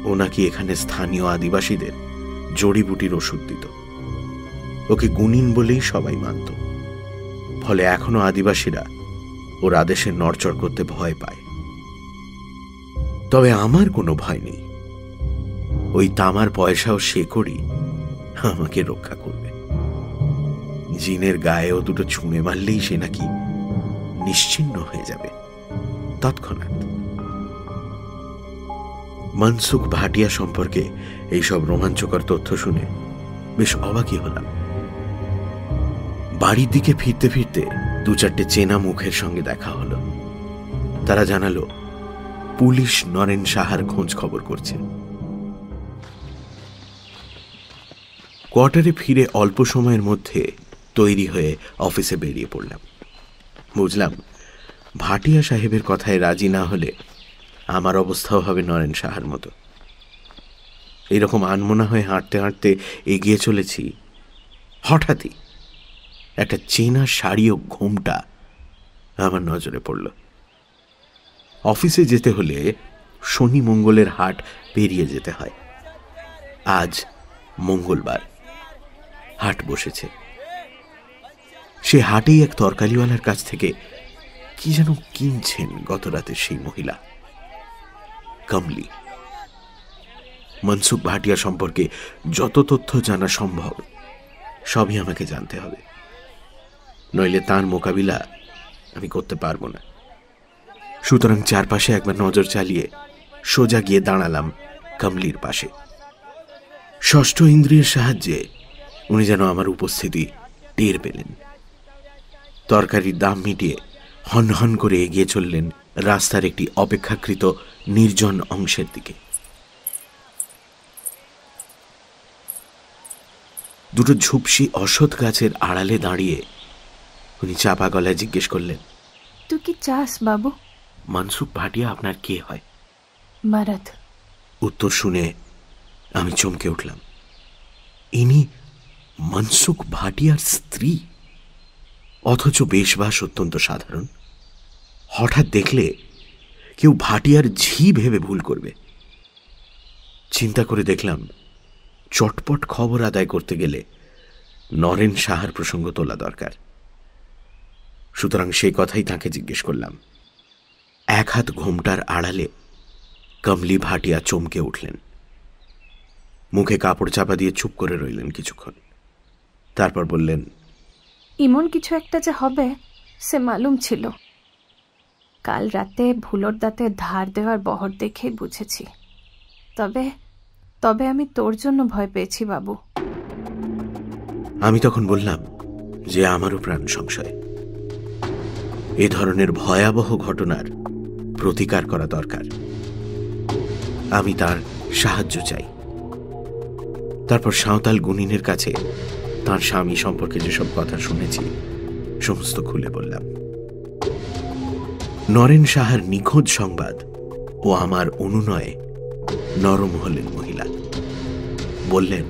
ও নাকি এখানে স্থানীয় আদিবাসীদের জড়িবুটির ওষুধ দিত। ওকে গুণিন বলেই সবাই মানত। ফলে এখনো আদিবাসীরা ওর আদেশে নড়চড় করতে ভয় পায়। তবে আমার কোনো ভয় নেই। ওই তামার পয়সাও সে করি আমাকে রক্ষা করবে। জিনের গায়েও 2 ছুঁড়ে মারলেই সে নাকি নিশ্চিহ্ন হয়ে যাবে তৎক্ষণাৎ। মনসুখ ভাটিয়া সম্পর্কে এইসব রোমাঞ্চকর তথ্য শুনে বেশ অবাকই হলাম। বাড়ির দিকে ফিরতে ফিরতে 2-4টে চেনা মুখের সঙ্গে দেখা হলো। তারা জানালো পুলিশ নরেন সাহার খোঁজ খবর করছে। কোয়ার্টারে ফিরে অল্প সময়ের মধ্যে তৈরি হয়ে অফিসে বেরিয়ে পড়লাম। বুঝলাম ভাটিয়া সাহেবের কথায় রাজি না হলে আমার অবস্থাও হবে নরেন সাহার মতো। এইরকম আনমনা হয়ে হাঁটতে হাঁটতে এগিয়ে চলেছি, হঠাৎই একটা চেনা শাড়ি ও ঘোমটা আমার নজরে পড়ল। অফিসে যেতে হলে শনি মঙ্গলের হাট পেরিয়ে যেতে হয়। আজ মঙ্গলবার, হাট বসেছে। সে হাটেই এক তরকারিওয়ালার কাছ থেকে কি যেন কিনছেন গত রাতের সেই মহিলা, কমলি। মনসুখ ভাটিয়া সম্পর্কে যত তথ্য জানা সম্ভব সবই আমাকে জানতে হবে, নইলে তার মোকাবিলা আমি করতে পারবো না। সুতরাং চারপাশে একবার নজর চালিয়ে সোজা গিয়ে দাঁড়ালাম কমলির পাশে। ষষ্ঠ ইন্দ্রিয়ের সাহায্যে উনি যেন আমার উপস্থিতি টের পেলেন। তরকারির দাম মিটিয়ে হন হন করে এগিয়ে চললেন রাস্তার একটি অপেক্ষাকৃত নির্জন অংশের দিকে। দুটো ঝুপসি অশ্বত্থ গাছের আড়ালে দাঁড়িয়ে উনি চাপা গলায় জিজ্ঞেস করলেন, তুই কি চাস বাবু? মনসুখ ভাটিয়া আপনার কে হয়? মারাদ। উত্তর শুনে আমি চমকে উঠলাম। ইনি মনসুখ ভাটিয়ার স্ত্রী, অথচ বেশবাস অত্যন্ত সাধারণ। হঠাৎ দেখলে কেউ ভাটিয়ার ঝি ভেবে ভুল করবে। চিন্তা করে দেখলাম চটপট খবর আদায় করতে গেলে নরেন সাহার প্রসঙ্গ তোলা দরকার। সুতরাং সেই কথাই তাকে জিজ্ঞেস করলাম। এক হাত ঘোমটার আড়ালে কমলি ভাটিয়া চমকে উঠলেন, মুখে কাপড় চাপা দিয়ে চুপ করে রইলেন কিছুক্ষণ। তারপর বললেন, ইমন কিছু একটা যে হবে সে মালুম ছিল। কাল রাতে ভুলোর দাঁতে ধার দেওয়ার বহর দেখে বুঝেছি। তবে তবে আমি তোর জন্য ভয় পেয়েছি বাবু। আমি তখন বললাম যে আমারও প্রাণ সংশয়। এ ধরনের ভয়াবহ ঘটনার প্রতিকার করা দরকার। আমি তার সাহায্য চাই। তারপর সাঁওতাল গুনিনের কাছে তার স্বামী সম্পর্কে যেসব কথা শুনেছি সমস্ত খুলে বললাম। নরেন সাহার নিখোঁজ সংবাদ ও আমার অনুনয়ে নরম হলেন মহিলা। বললেন,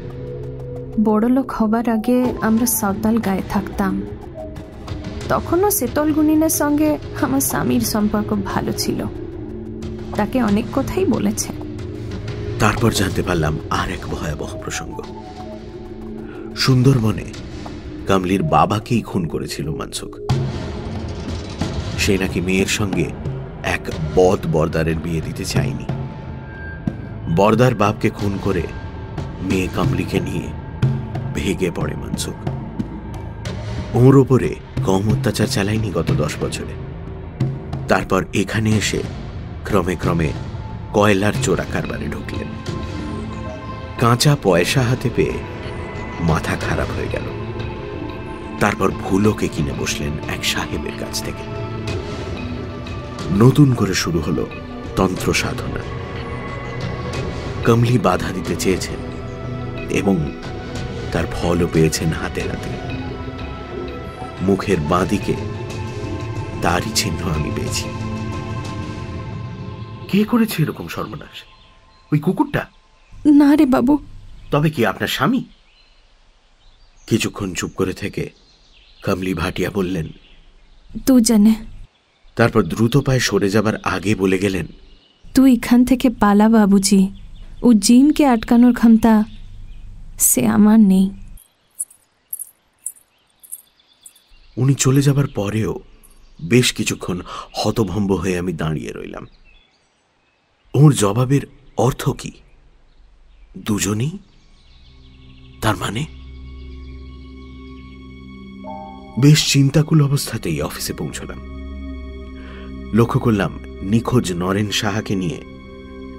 বড়লোক হবার আগে আমরা সাঁওতাল গায়ে থাকতাম। তখনও শীতল গুনিনের সঙ্গে আমার স্বামীর সম্পর্ক ভালো ছিল। তাকে অনেক কথাই বলেছে। তারপর জানতে পারলাম আর এক ভয়াবহ প্রসঙ্গ। সুন্দরবনে কমলির বাবাকেই খুন করেছিল মনসুখ। সে নাকি মেয়ের সঙ্গে এক বদ বর্দারের বিয়ে দিতে চায়নি। বর্দার বাপকে খুন করে মেয়ে কমলিকে নিয়ে ভেগে পড়ে মনসুখ। ওর ওপরে কম অত্যাচার চালায়নি গত 10 বছরে। তারপর এখানে এসে ক্রমে ক্রমে কয়লার চোরা কারবারে ঢুকলেন। কাঁচা পয়সা হাতে পেয়ে মাথা খারাপ হয়ে গেল। তারপর ভুলোকে কিনে বসলেন এক সাহেবের কাছ থেকে। নতুন করে শুরু হলো তন্ত্র সাধনা। কমলি বাধা দিতে চেয়েছেন এবং তার ফলও পেয়েছেন হাতে হাতে। মুখের বাঁদিকে তারই চিহ্ন আমি পেয়েছি। কে করেছে এরকম সর্বনাশ? ওই কুকুরটা? না রে বাবু। তবে কি আপনার স্বামী? কিছুক্ষণ চুপ করে থেকে কমলি ভাটিয়া বললেন, তুই জানে। তারপর দ্রুত পায়ে সরে যাবার আগে বলে গেলেন, তুই এখান থেকে পালা বাবুজি। ও জিনকে আটকানোর ক্ষমতা সে আমার নেই। উনি চলে যাবার পরেও বেশ কিছুক্ষণ হতভম্ব হয়ে আমি দাঁড়িয়ে রইলাম। ওর জবাবের অর্থ কি? দুজনেই? তার মানে? বেশ চিন্তাকুল অবস্থাতেই অফিসে পৌঁছলাম। লক্ষ্য করলাম নিখোঁজ নরেন সাহাকে নিয়ে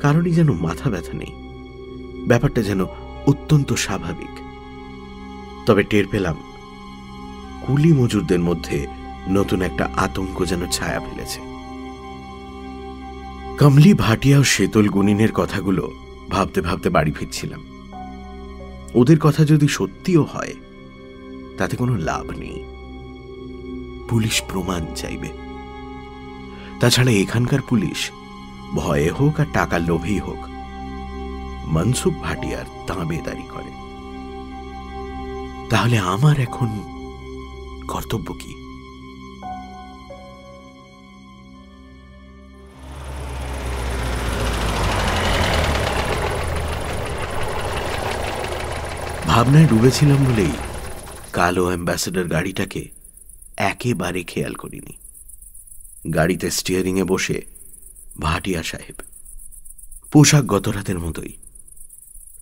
কারণই যেন মাথা ব্যথা নেই। ব্যাপারটা যেন অত্যন্ত স্বাভাবিক। তবে টের পেলাম কুলি মজুরদের মধ্যে নতুন একটা আতঙ্ক যেন ছায়া ফেলেছে। কমলি ভাটিয়া ও শীতল গুনিনের কথাগুলো ভাবতে ভাবতে বাড়ি ফিরছিলাম। ওদের কথা যদি সত্যিও হয় তাতে কোনো লাভ নেই। পুলিশ প্রমাণ চাইবে। তাছাড়া এখানকার পুলিশ ভয়ে হোক আর টাকার লোভেই হোক মনসুখ ভাটিয়ার তাঁবেদারি করে। তাহলে আমার এখন কর্তব্য কি? ভাবনায় ডুবেছিলাম বলেই কালো অ্যাম্বাসেডর গাড়িটাকে একেবারে খেয়াল করিনি। গাড়িতে স্টিয়ারিংয়ে বসে ভাটিয়া সাহেব, পোশাক গত রাতের মতোই,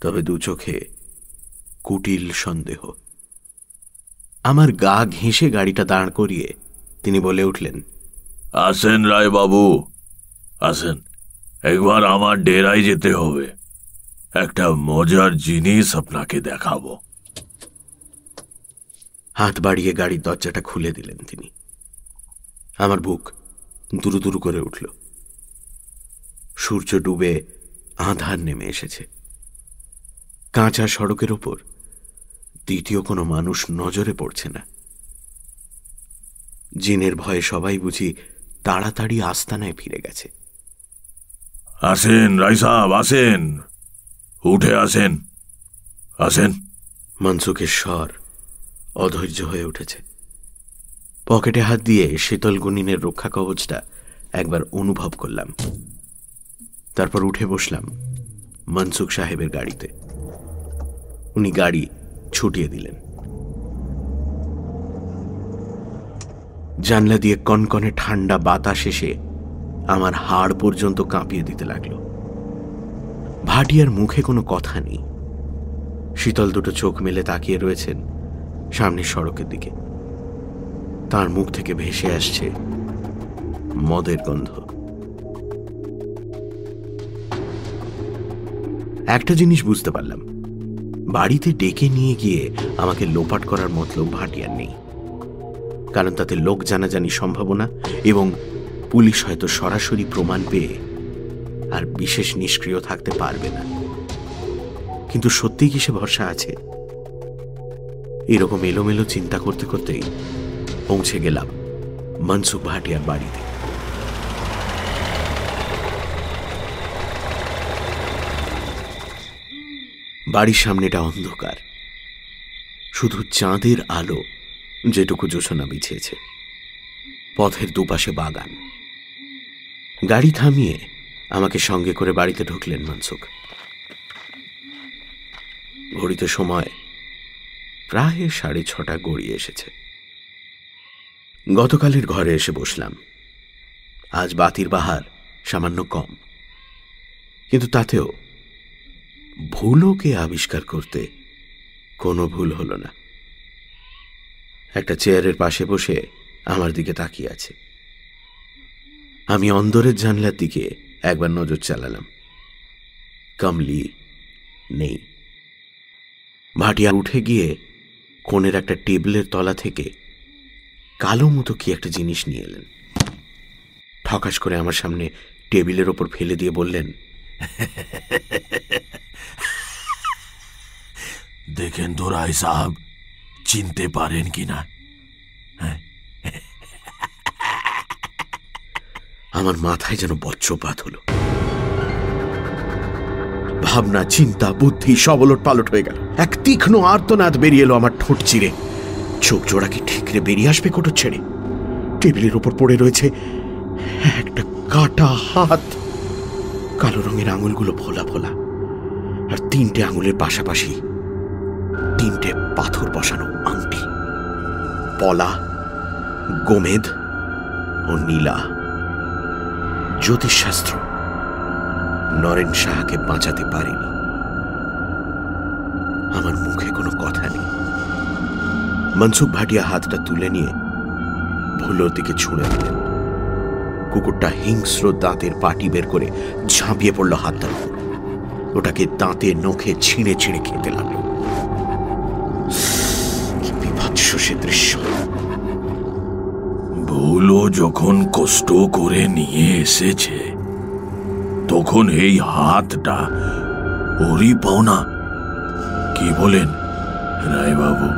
তবে দু চোখে কুটিল সন্দেহ। আমার গা ঘেঁষে গাড়িটা দাঁড় করিয়ে তিনি বলে উঠলেন, আসেন রায় বাবু, আসেন। একবার আমার ডেরায় যেতে হবে। একটা মজার জিনিস আপনাকে দেখাবো। হাত বাড়িয়ে গাড়ির দরজাটা খুলে দিলেন তিনি। আমার বুক দুরু দুরু করে উঠল। সূর্য ডুবে আঁধার নেমে এসেছে। কাঁচা সড়কের ওপর দ্বিতীয় কোনো মানুষ নজরে পড়ছে না। জিনের ভয়ে সবাই বুঝি তাড়াতাড়ি আস্তানায় ফিরে গেছে। আসেন রায় সাহেব, আসেন, উঠে আসেন, আসেন। মনসুখের স্বর অধৈর্য হয়ে উঠেছে। পকেটে হাত দিয়ে শীতল গুনিনের রক্ষা কবচটা একবার অনুভব করলাম। তারপর উঠে বসলাম মনসুখ সাহেবের গাড়িতে। উনি গাড়ি ছুটিয়ে দিলেন। জানলা দিয়ে কনকনে ঠান্ডা বাতাস এসে আমার হাড় পর্যন্ত কাঁপিয়ে দিতে লাগলো। ভাটিয়ার মুখে কোনো কথা নেই। শীতল দুটো চোখ মেলে তাকিয়ে রয়েছেন সামনের সড়কের দিকে। তার মুখ থেকে ভেসে আসছে মদের গন্ধ। একটা জিনিস বুঝতে পারলাম, বাড়িতে ডেকে নিয়ে গিয়ে আমাকে লোপাট করার মতলব ভাটিয়ার নেই। কারণ তাতে লোক জানাজানি সম্ভাবনা এবং পুলিশ হয়তো সরাসরি প্রমাণ পেয়ে আর বিশেষ নিষ্ক্রিয় থাকতে পারবে না। কিন্তু সত্যি কি সে ভরসা আছে? এরকম এলোমেলো চিন্তা করতে করতেই পৌঁছে গেলাম মনসুখ ভাটিয়ার বাড়িতে। বাড়ির সামনেটা অন্ধকার, শুধু চাঁদের আলো যেটুকু জোছনা বিছিয়েছে। পথের দুপাশে বাগান। গাড়ি থামিয়ে আমাকে সঙ্গে করে বাড়িতে ঢুকলেন মনসুখ। ঘড়িতে সময় প্রায় 6:30 গড়িয়ে এসেছে। গতকালের ঘরে এসে বসলাম। আজ বাতির বাহার সামান্য কম, কিন্তু তাতেও ভুলকে আবিষ্কার করতে কোনো ভুল হলো না। একটা চেয়ারের পাশে বসে আমার দিকে তাকিয়ে আছে। আমি অন্দরের জানলার দিকে একবার নজর চালালাম। কমলি নেই। ভাটিয়া উঠে গিয়ে কোণের একটা টেবিলের তলা থেকে কালো মতো কি একটা জিনিস নিয়ে এলেন। ঠকাস করে আমার সামনে টেবিলের ওপর ফেলে দিয়ে বললেন, দেখেন তো রায় সাহেব, চিনতে পারেন কিনা? আমার মাথায় যেন বজ্রপাত হলো। ভাবনা, চিন্তা, বুদ্ধি সব ওলট পালট হয়ে গেল। এক তীক্ষ্ণ আর্তনাদ বেরিয়ে এলো আমার ঠোঁট চিরে। চোখ জোড়া কি ঠিকরে বেরিয়ে আসবে কোটর ছেড়ে? টেবিলের ওপর পড়ে রয়েছে একটা কাটা হাত। কালো রঙের আঙুলগুলো ফোলা ফোলা, আর 3টে আঙুলের পাশাপাশি 3টে পাথর বসানো আংটি। পলা, গোমেদ ও নীলা। জ্যোতিষশাস্ত্র নরেন সাহাকে বাঁচাতে পারেনি। আমার মুখে কোনো কথা নেই। মনসুখ ভাটিয়া হাতটা তুলে নিয়ে ভুলোর দিকে ছুঁড়ে দিলেন। কুকুরটা হিংস্র দাঁতের পাটি বের করে ঝাঁপিয়ে পড়ল হাতটার উপর। ওটাকে দাঁতে নখে ছিঁড়ে ছিঁড়ে খেতে লাগলো। কি বিভৎস সে দৃশ্য! ভুলো যখন কষ্ট করে নিয়ে এসেছে, তখন এই হাতটা ওরই পাওনা। কি বলেন রায়বাবু?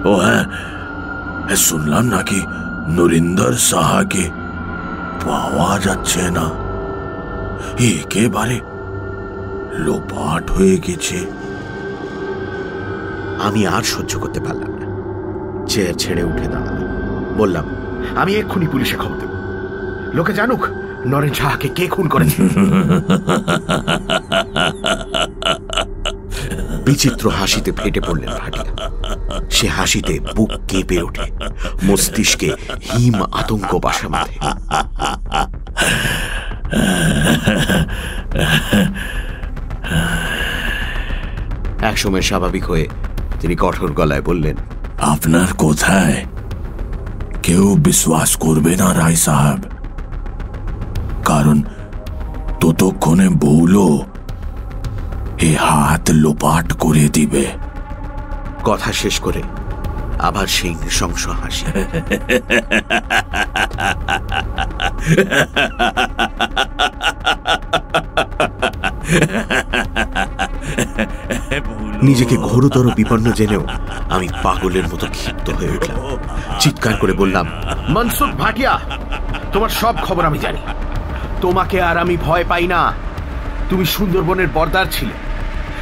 ও হ্যাঁ, শুনলাম নাকি নরিন্দর সাহাকে পাওয়া যাচ্ছে না, একেবারে লোপাট হয়ে গেছে। আমি আর সহ্য করতে পারলাম না। চেয়ার ছেড়ে উঠে দাঁড়ালাম। বললাম, আমি এক্ষুনি পুলিশে খবর দেব। লোকে জানুক নরেন সাহাকে কে খুন করেছে। বিচিত্র হাসিতে ফেটে পড়লেন ভাটিয়া। সে হাসিতে বুক কেঁপে ওঠে, মস্তিষ্কে হিম আতঙ্ক বাসা বাঁধে। একসময় স্বাভাবিক হয়ে তিনি কঠোর গলায় বললেন, আপনার কথায় কেউ বিশ্বাস করবে না রায় সাহেব, কারণ ততক্ষণে বউলো এ হাত লোপাট করে দিবে। কথা শেষ করে আবার সেই নৃশংস হাসি। নিজেকে ঘোরতর বিপন্ন জেনেও আমি পাগলের মতো ক্ষিপ্ত হয়ে উঠলাম। চিৎকার করে বললাম, মনসুখ ভাটিয়া, তোমার সব খবর আমি জানি। তোমাকে আর আমি ভয় পাই না। তুমি সুন্দরবনের বর্দার ছিলে,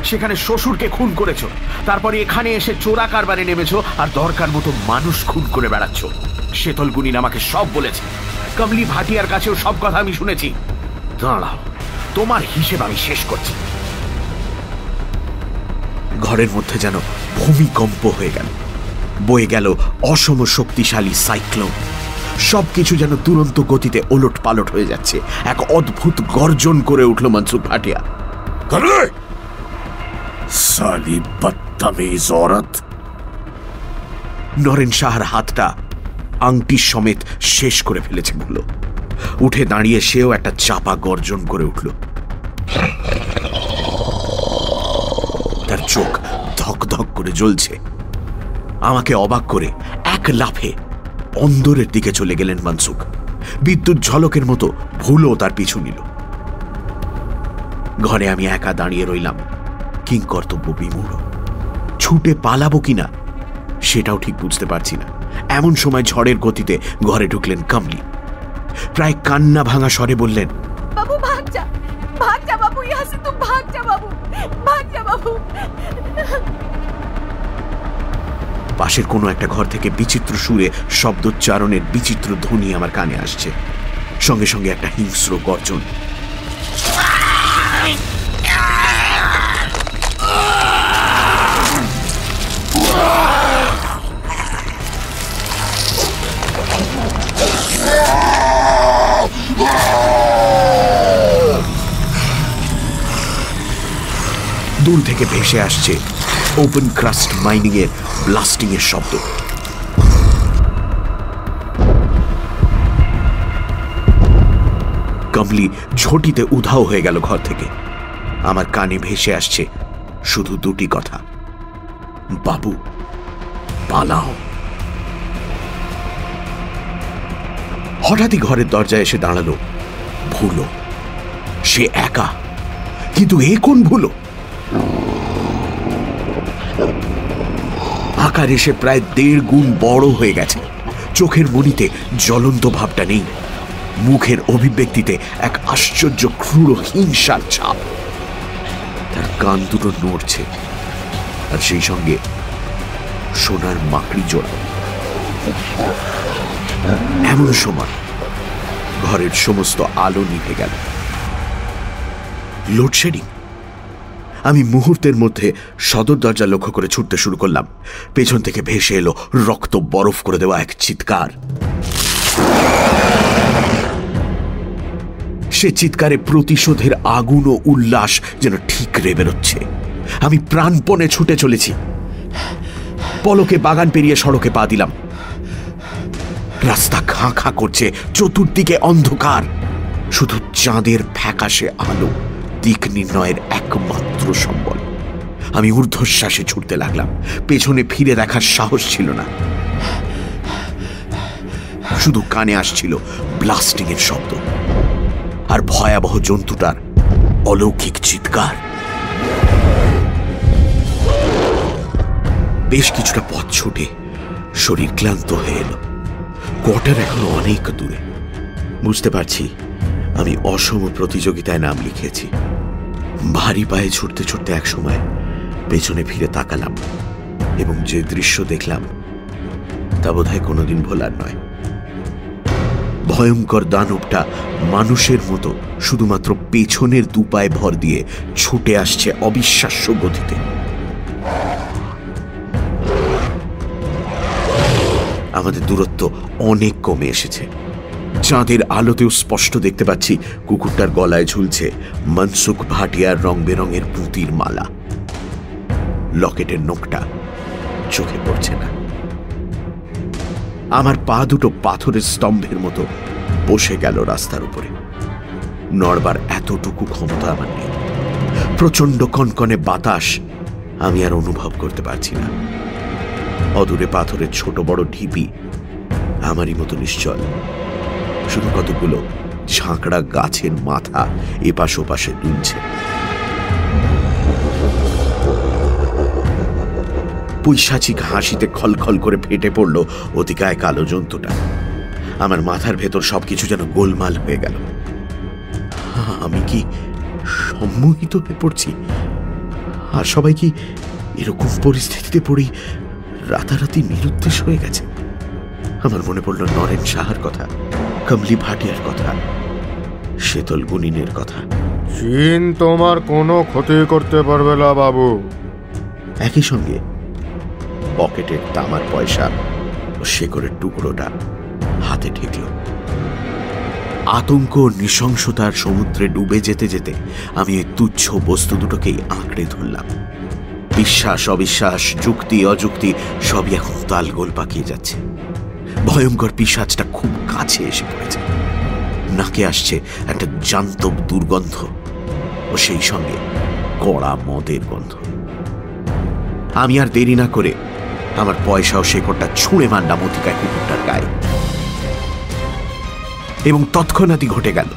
সেখানে শ্বশুরকে খুন করেছো, তারপরে এখানে এসে চোরা কারবারে নেমেছো আর দরকার মতো মানুষ খুন করে বেড়াচ্ছ। শেতল গুনিন আমাকে সব বলেছে, কমলি ভাটিয়ার কাছেও সব কথা আমি শুনেছি। দাঁড়াও, তোমার হিসেব আমি শেষ করছি। ঘরের মধ্যে যেন ভূমিকম্প হয়ে গেল, বয়ে গেল অসম শক্তিশালী সাইক্লোন। সবকিছু যেন দুরন্ত গতিতে ওলট পালট হয়ে যাচ্ছে। এক অদ্ভুত গর্জন করে উঠল মনসুখ ভাটিয়া। साली बदतमीज औरत। নরেন শাহর হাতটা আংটি সমেত শেষ করে ফেলেছে ভুলো। উঠে দাঁড়িয়ে সেও একটা চাপা গর্জন করে উঠল। তার চোখ ধক ধক করে জ্বলছে। আমাকে অবাক করে এক লাফে অন্দরের দিকে চলে গেলেন মনসুখ। বিদ্যুৎ ঝলকের মতো ভুলো তার পিছু নিল। ঘরে আমি একা দাঁড়িয়ে রইলাম, কিংকর্তব্য বিমূঢ়। ছুটে পালাবো কিনা সেটাও ঠিক বুঝতে পারছি না। এমন সময় ঝড়ের গতিতে ঘরে ঢুকলেন কমলি। প্রায় কান্না ভাঙা স্বরে বললেন, বাবু ভাগ যা বাবু, ইহাঁ সে তুম ভাগ যা বাবু, ভাগ যা বাবু। পাশের কোনো একটা ঘর থেকে বিচিত্র সুরে শব্দোচ্চারণের বিচিত্র ধ্বনি আমার কানে আসছে। সঙ্গে সঙ্গে একটা হিংস্র গর্জন। দূর থেকে ভেসে আসছে ওপেন ক্রাস্ট মাইনিং এর ব্লাস্টিং এর শব্দ। কমলি ঝটিতে উধাও হয়ে গেল ঘর থেকে। আমার কানে ভেসে আসছে শুধু দুটি কথা, বাবু পালাও। হঠাৎই ঘরের দরজায় এসে দাঁড়ালো ভুলো। সে একা, কিন্তু এ কোন ভুলো? আকার এসে প্রায় 1.5 গুণ বড় হয়ে গেছে। চোখের মনিতে জ্বলন্ত ভাবটা নেই, মুখের অভিব্যক্তিতে এক আশ্চর্য ক্রূর হিংসার ছাপ। তার কান দুটো নড়ছে, আর সেই সঙ্গে সোনার মাকড়ি জোড়া। এমন সময় ঘরের সমস্ত আলো নিভে গেল। লোডশেডিং। আমি মুহূর্তের মধ্যে সদর দরজা লক্ষ্য করে ছুটতে শুরু করলাম। পেছন থেকে ভেসে এলো রক্ত বরফ করে দেওয়া এক চিৎকার। সে চিৎকারে প্রতিশোধের আগুন ও উল্লাস যেন ঠিকরে বেরোচ্ছে। আমি প্রাণপণে ছুটে চলেছি। পলকে বাগান পেরিয়ে সড়কে পা দিলাম। রাস্তা খাঁ খাঁ করছে, চতুর্দিকে অন্ধকার। শুধু চাঁদের ফ্যাকাশে আলো দিক নির্ণয়ের একমাত্র সম্বল। আমি ঊর্ধ্বশ্বাসে ছুটতে লাগলাম। পেছনে ফিরে দেখার সাহস ছিল না। শুধু কানে আসছিল ব্লাস্টিং এর শব্দ আর ভয়াবহ জন্তুটার অলৌকিক চিৎকার। বেশ কিছুটা পথ ছুটে শরীর ক্লান্ত হয়ে এলো। কোয়ার্টার এখনো অনেক দূরে। বুঝতে পারছি আমি অসম প্রতিযোগিতায় নাম লিখেছি। ভারী পায়ে ছুটতে ছুটতে এক সময় পেছনে ফিরে তাকালাম এবং যে দৃশ্য দেখলাম তা বোধহয় কোনোদিন ভোলার নয়। ভয়ঙ্কর দানবটা মানুষের মতো শুধুমাত্র পেছনের দুপায়ে ভর দিয়ে ছুটে আসছে অবিশ্বাস্য গতিতে। আমাদের দূরত্ব অনেক কমে এসেছে। চাঁদের আলোতেও স্পষ্ট দেখতে পাচ্ছি কুকুরটার গলায় ঝুলছে মনসুখ ভাটিয়ার রং বেরঙের পুঁতির মালা। লকেটের নোকটা চোখে পড়ছে না। আমার পা দুটো পাথরের স্তম্ভের মতো বসে গেল রাস্তার উপরে। নড়বার এতটুকু ক্ষমতা আমার নেই। প্রচন্ড কনকনে বাতাস আমি আর অনুভব করতে পারছি না। অদূরে পাথরের ছোট বড় ঢিপি আমারই মতো নিশ্চল। শুধু কতগুলো ঝাঁকড়া গাছের মাথা এপাশ ওপাশে দুলছে। পৈশাচিক হাসিতে খলখল করে ফেটে পড়ল অতিকায় কালো জন্তুটা। আমার মাথার ভেতর সবকিছু যেন গোলমাল হয়ে গেল। আমি কি সম্মোহিত হয়ে পড়ছি? আর সবাই কি এরকম পরিস্থিতিতে পড়েই রাতারাতি নিরুদ্দেশ হয়ে গেছে? আমার মনে পড়ল নরেন সাহার কথা, কমলি ভাটিয়ার কথা, শীতল গুনিনের কথা। চীন তোমার কোনো ক্ষতি করতে পারবে না বাবু। একই সঙ্গে পকেটের তামার পয়সা ও শেকড়ের টুকরোটা হাতে ঠেকল। আতঙ্ক ও নৃশংসতার সমুদ্রে ডুবে যেতে যেতে আমি এই তুচ্ছ বস্তু দুটোকেই আঁকড়ে ধরলাম। বিশ্বাস অবিশ্বাস, যুক্তি অযুক্তি সবই এখন তালগোল পাকিয়ে যাচ্ছে। ভয়ঙ্কর পিশাচটা খুব কাছে এসে পড়েছে। নাকে আসছে একটা জান্তব দুর্গন্ধ ও সেই সঙ্গে কড়া মদের গন্ধ। আমি আর দেরি না করে আমার পয়সা ও শেকড়টা ছুঁড়ে মারলাম অতিকায় কুকুরটার গায়ে। এবং তৎক্ষণাৎই ঘটে গেল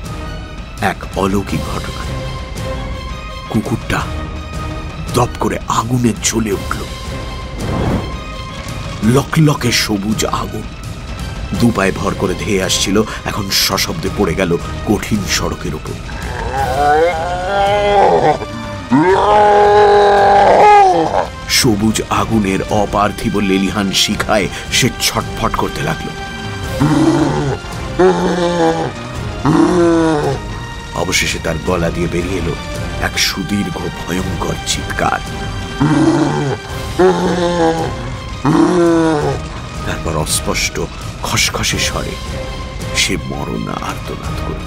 এক অলৌকিক ঘটনা। কুকুরটা দপ করে আগুনে জ্বলে উঠল। লকলকে সবুজ আগুন দুপায়ে ভর করে ধেয়ে আসছিল, এখন সশব্দে পড়ে গেল কঠিন সড়কের উপর। সবুজ আগুনের অপার্থিব লেলিহান শিখায় সে ছটফট করতে লাগলো। অবশেষে তার গলা দিয়ে বেরিয়ে এলো এক সুদীর্ঘ ভয়ঙ্কর চিৎকার। তারপর অস্পষ্ট খসখসে স্বরে সে মরণ আর্তনাদ করল।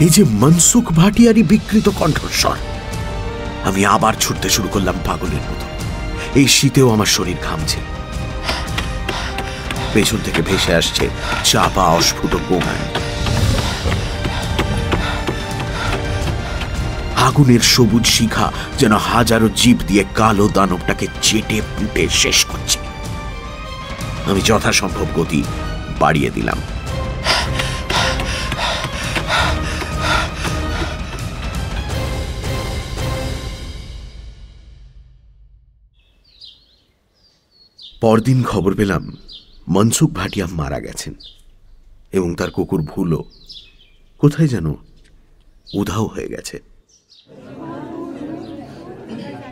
এই যে মনসুখ ভাটিয়ারই বিকৃত কণ্ঠস্বর। আমি আবার ছুটতে শুরু করলাম পাগলের মতো। এই শীতেও আমার শরীর ঘামছে। পেছন থেকে ভেসে আসছে চাপা অস্ফুট গোগান। আগুনের সবুজ শিখা যেন হাজারো জীব দিয়ে কালো দানবটাকে চেটে পুটে শেষ করছে। আমি যথাসম্ভব গতি বাড়িয়ে দিলাম। পরদিন খবর পেলাম মনসুখ ভাটিয়া মারা গেছেন এবং তার কুকুর ভুলো কোথায় যেন উধাও হয়ে গেছে।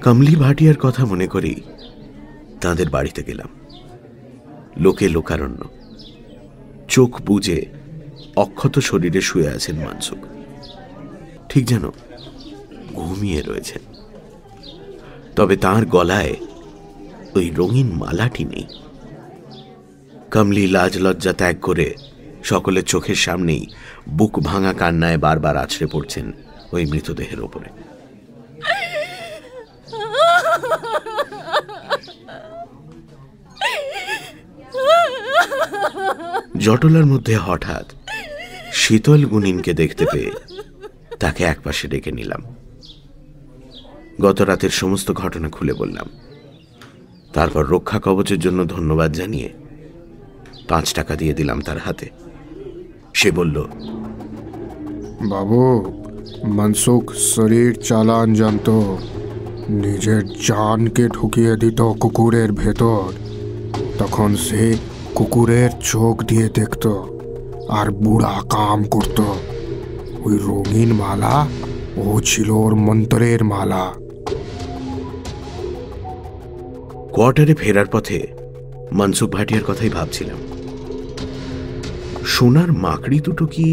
কমলি ভাটিয়ার কথা মনে করেই তাদের বাড়িতে গেলাম। লোকে লোকারণ্য। চোখ বুজে অক্ষত শরীরে শুয়ে আছেন মনসুখ, ঠিক যেন ঘুমিয়ে রয়েছেন। তবে তার গলায় ওই রঙিন মালাটি নেই। কমলি লাজ লজ্জা ত্যাগ করে সকলের চোখের সামনেই বুক ভাঙা কান্নায় বারবার আছড়ে পড়ছেন ওই মৃতদেহের ওপরে। জটলার মধ্যে হঠাৎ শীতল গুনিনকে দেখতে পেয়ে তাকে একপাশে ডেকে নিলাম। গত রাতের সমস্ত ঘটনা খুলে বললাম। তারপর রক্ষা কবচের জন্য ধন্যবাদ জানিয়ে 5 টাকা দিয়ে দিলাম তার হাতে। সে বলল, বাবু, মনসুখ শরীর চালান জানত। নিজের জানকে ঢুকিয়ে দিত কুকুরের ভেতর। তখন সে কুকুরের চোখ দিয়ে দেখত আর বুড়া কাম করত। ওই রঙিন মালা ও ছিল ওর মন্ত্রের মালা। কোয়ার্টারে ফেরার পথে মনসুখ ভাটিয়ার কথাই ভাবছিলাম। সোনার মাকড়ি দুটো কি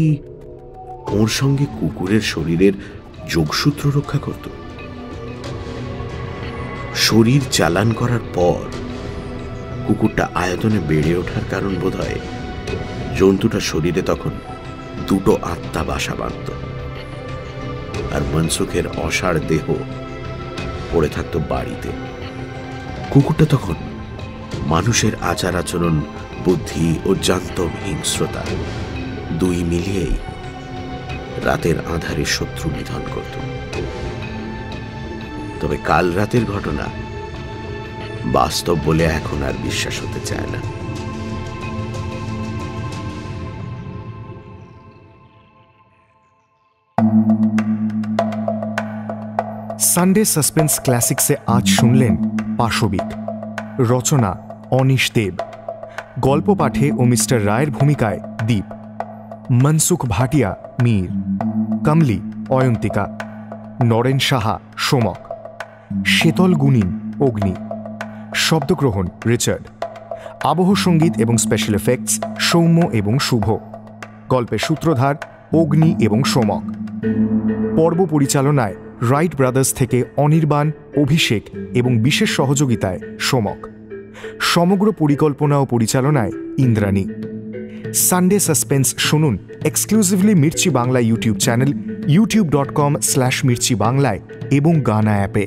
ওর সঙ্গে কুকুরের শরীরের যোগসূত্র রক্ষা করত? শরীর চালান করার পর কুকুরটা আয়তনে বেড়ে ওঠার কারণ বোধ হয় জন্তুটার শরীরে তখন 2 আত্মা বাসা বাঁধত, আর মনসুখের অসাড় দেহ পড়ে থাকত বাড়িতে। কুকুরটা তখন মানুষের আচার আচরণ, বুদ্ধি ও জান্তব হিংস্রতা 2 মিলিয়েই রাতের আঁধারে শত্রু নিধন করত। তবে কাল রাতের ঘটনা বাস্তব বলে এখন আর বিশ্বাস হতে চায় না। সানডে সাসপেন্স ক্লাসিক্সে আজ শুনলেন পাশবিক, রচনা অনিশ দেব, গল্প পাঠে ও মিস্টার রায়ের ভূমিকায় দীপ, মনসুখ ভাটিয়া মীর, কমলি অয়ন্তিকা, নরেন সাহা সোমক, শীতল গুনিন অগ্নি, শব্দগ্রহণ রিচার্ড, আবহ সঙ্গীত এবং স্পেশাল এফেক্টস সৌম্য এবং শুভ, গল্পের সূত্রধার অগ্নি এবং সোমক, পর্ব পরিচালনায় রাইট ব্রাদার্স থেকে অনির্বাণ, অভিষেক এবং বিশেষ সহযোগিতায় সোমক, সমগ্র পরিকল্পনা ও পরিচালনায় ইন্দ্রাণী। সানডে সাসপেন্স শুনুন exclusively Mirchi Bangla YouTube channel youtube.com/mirchi বাংলায় এবং গানা অ্যাপে।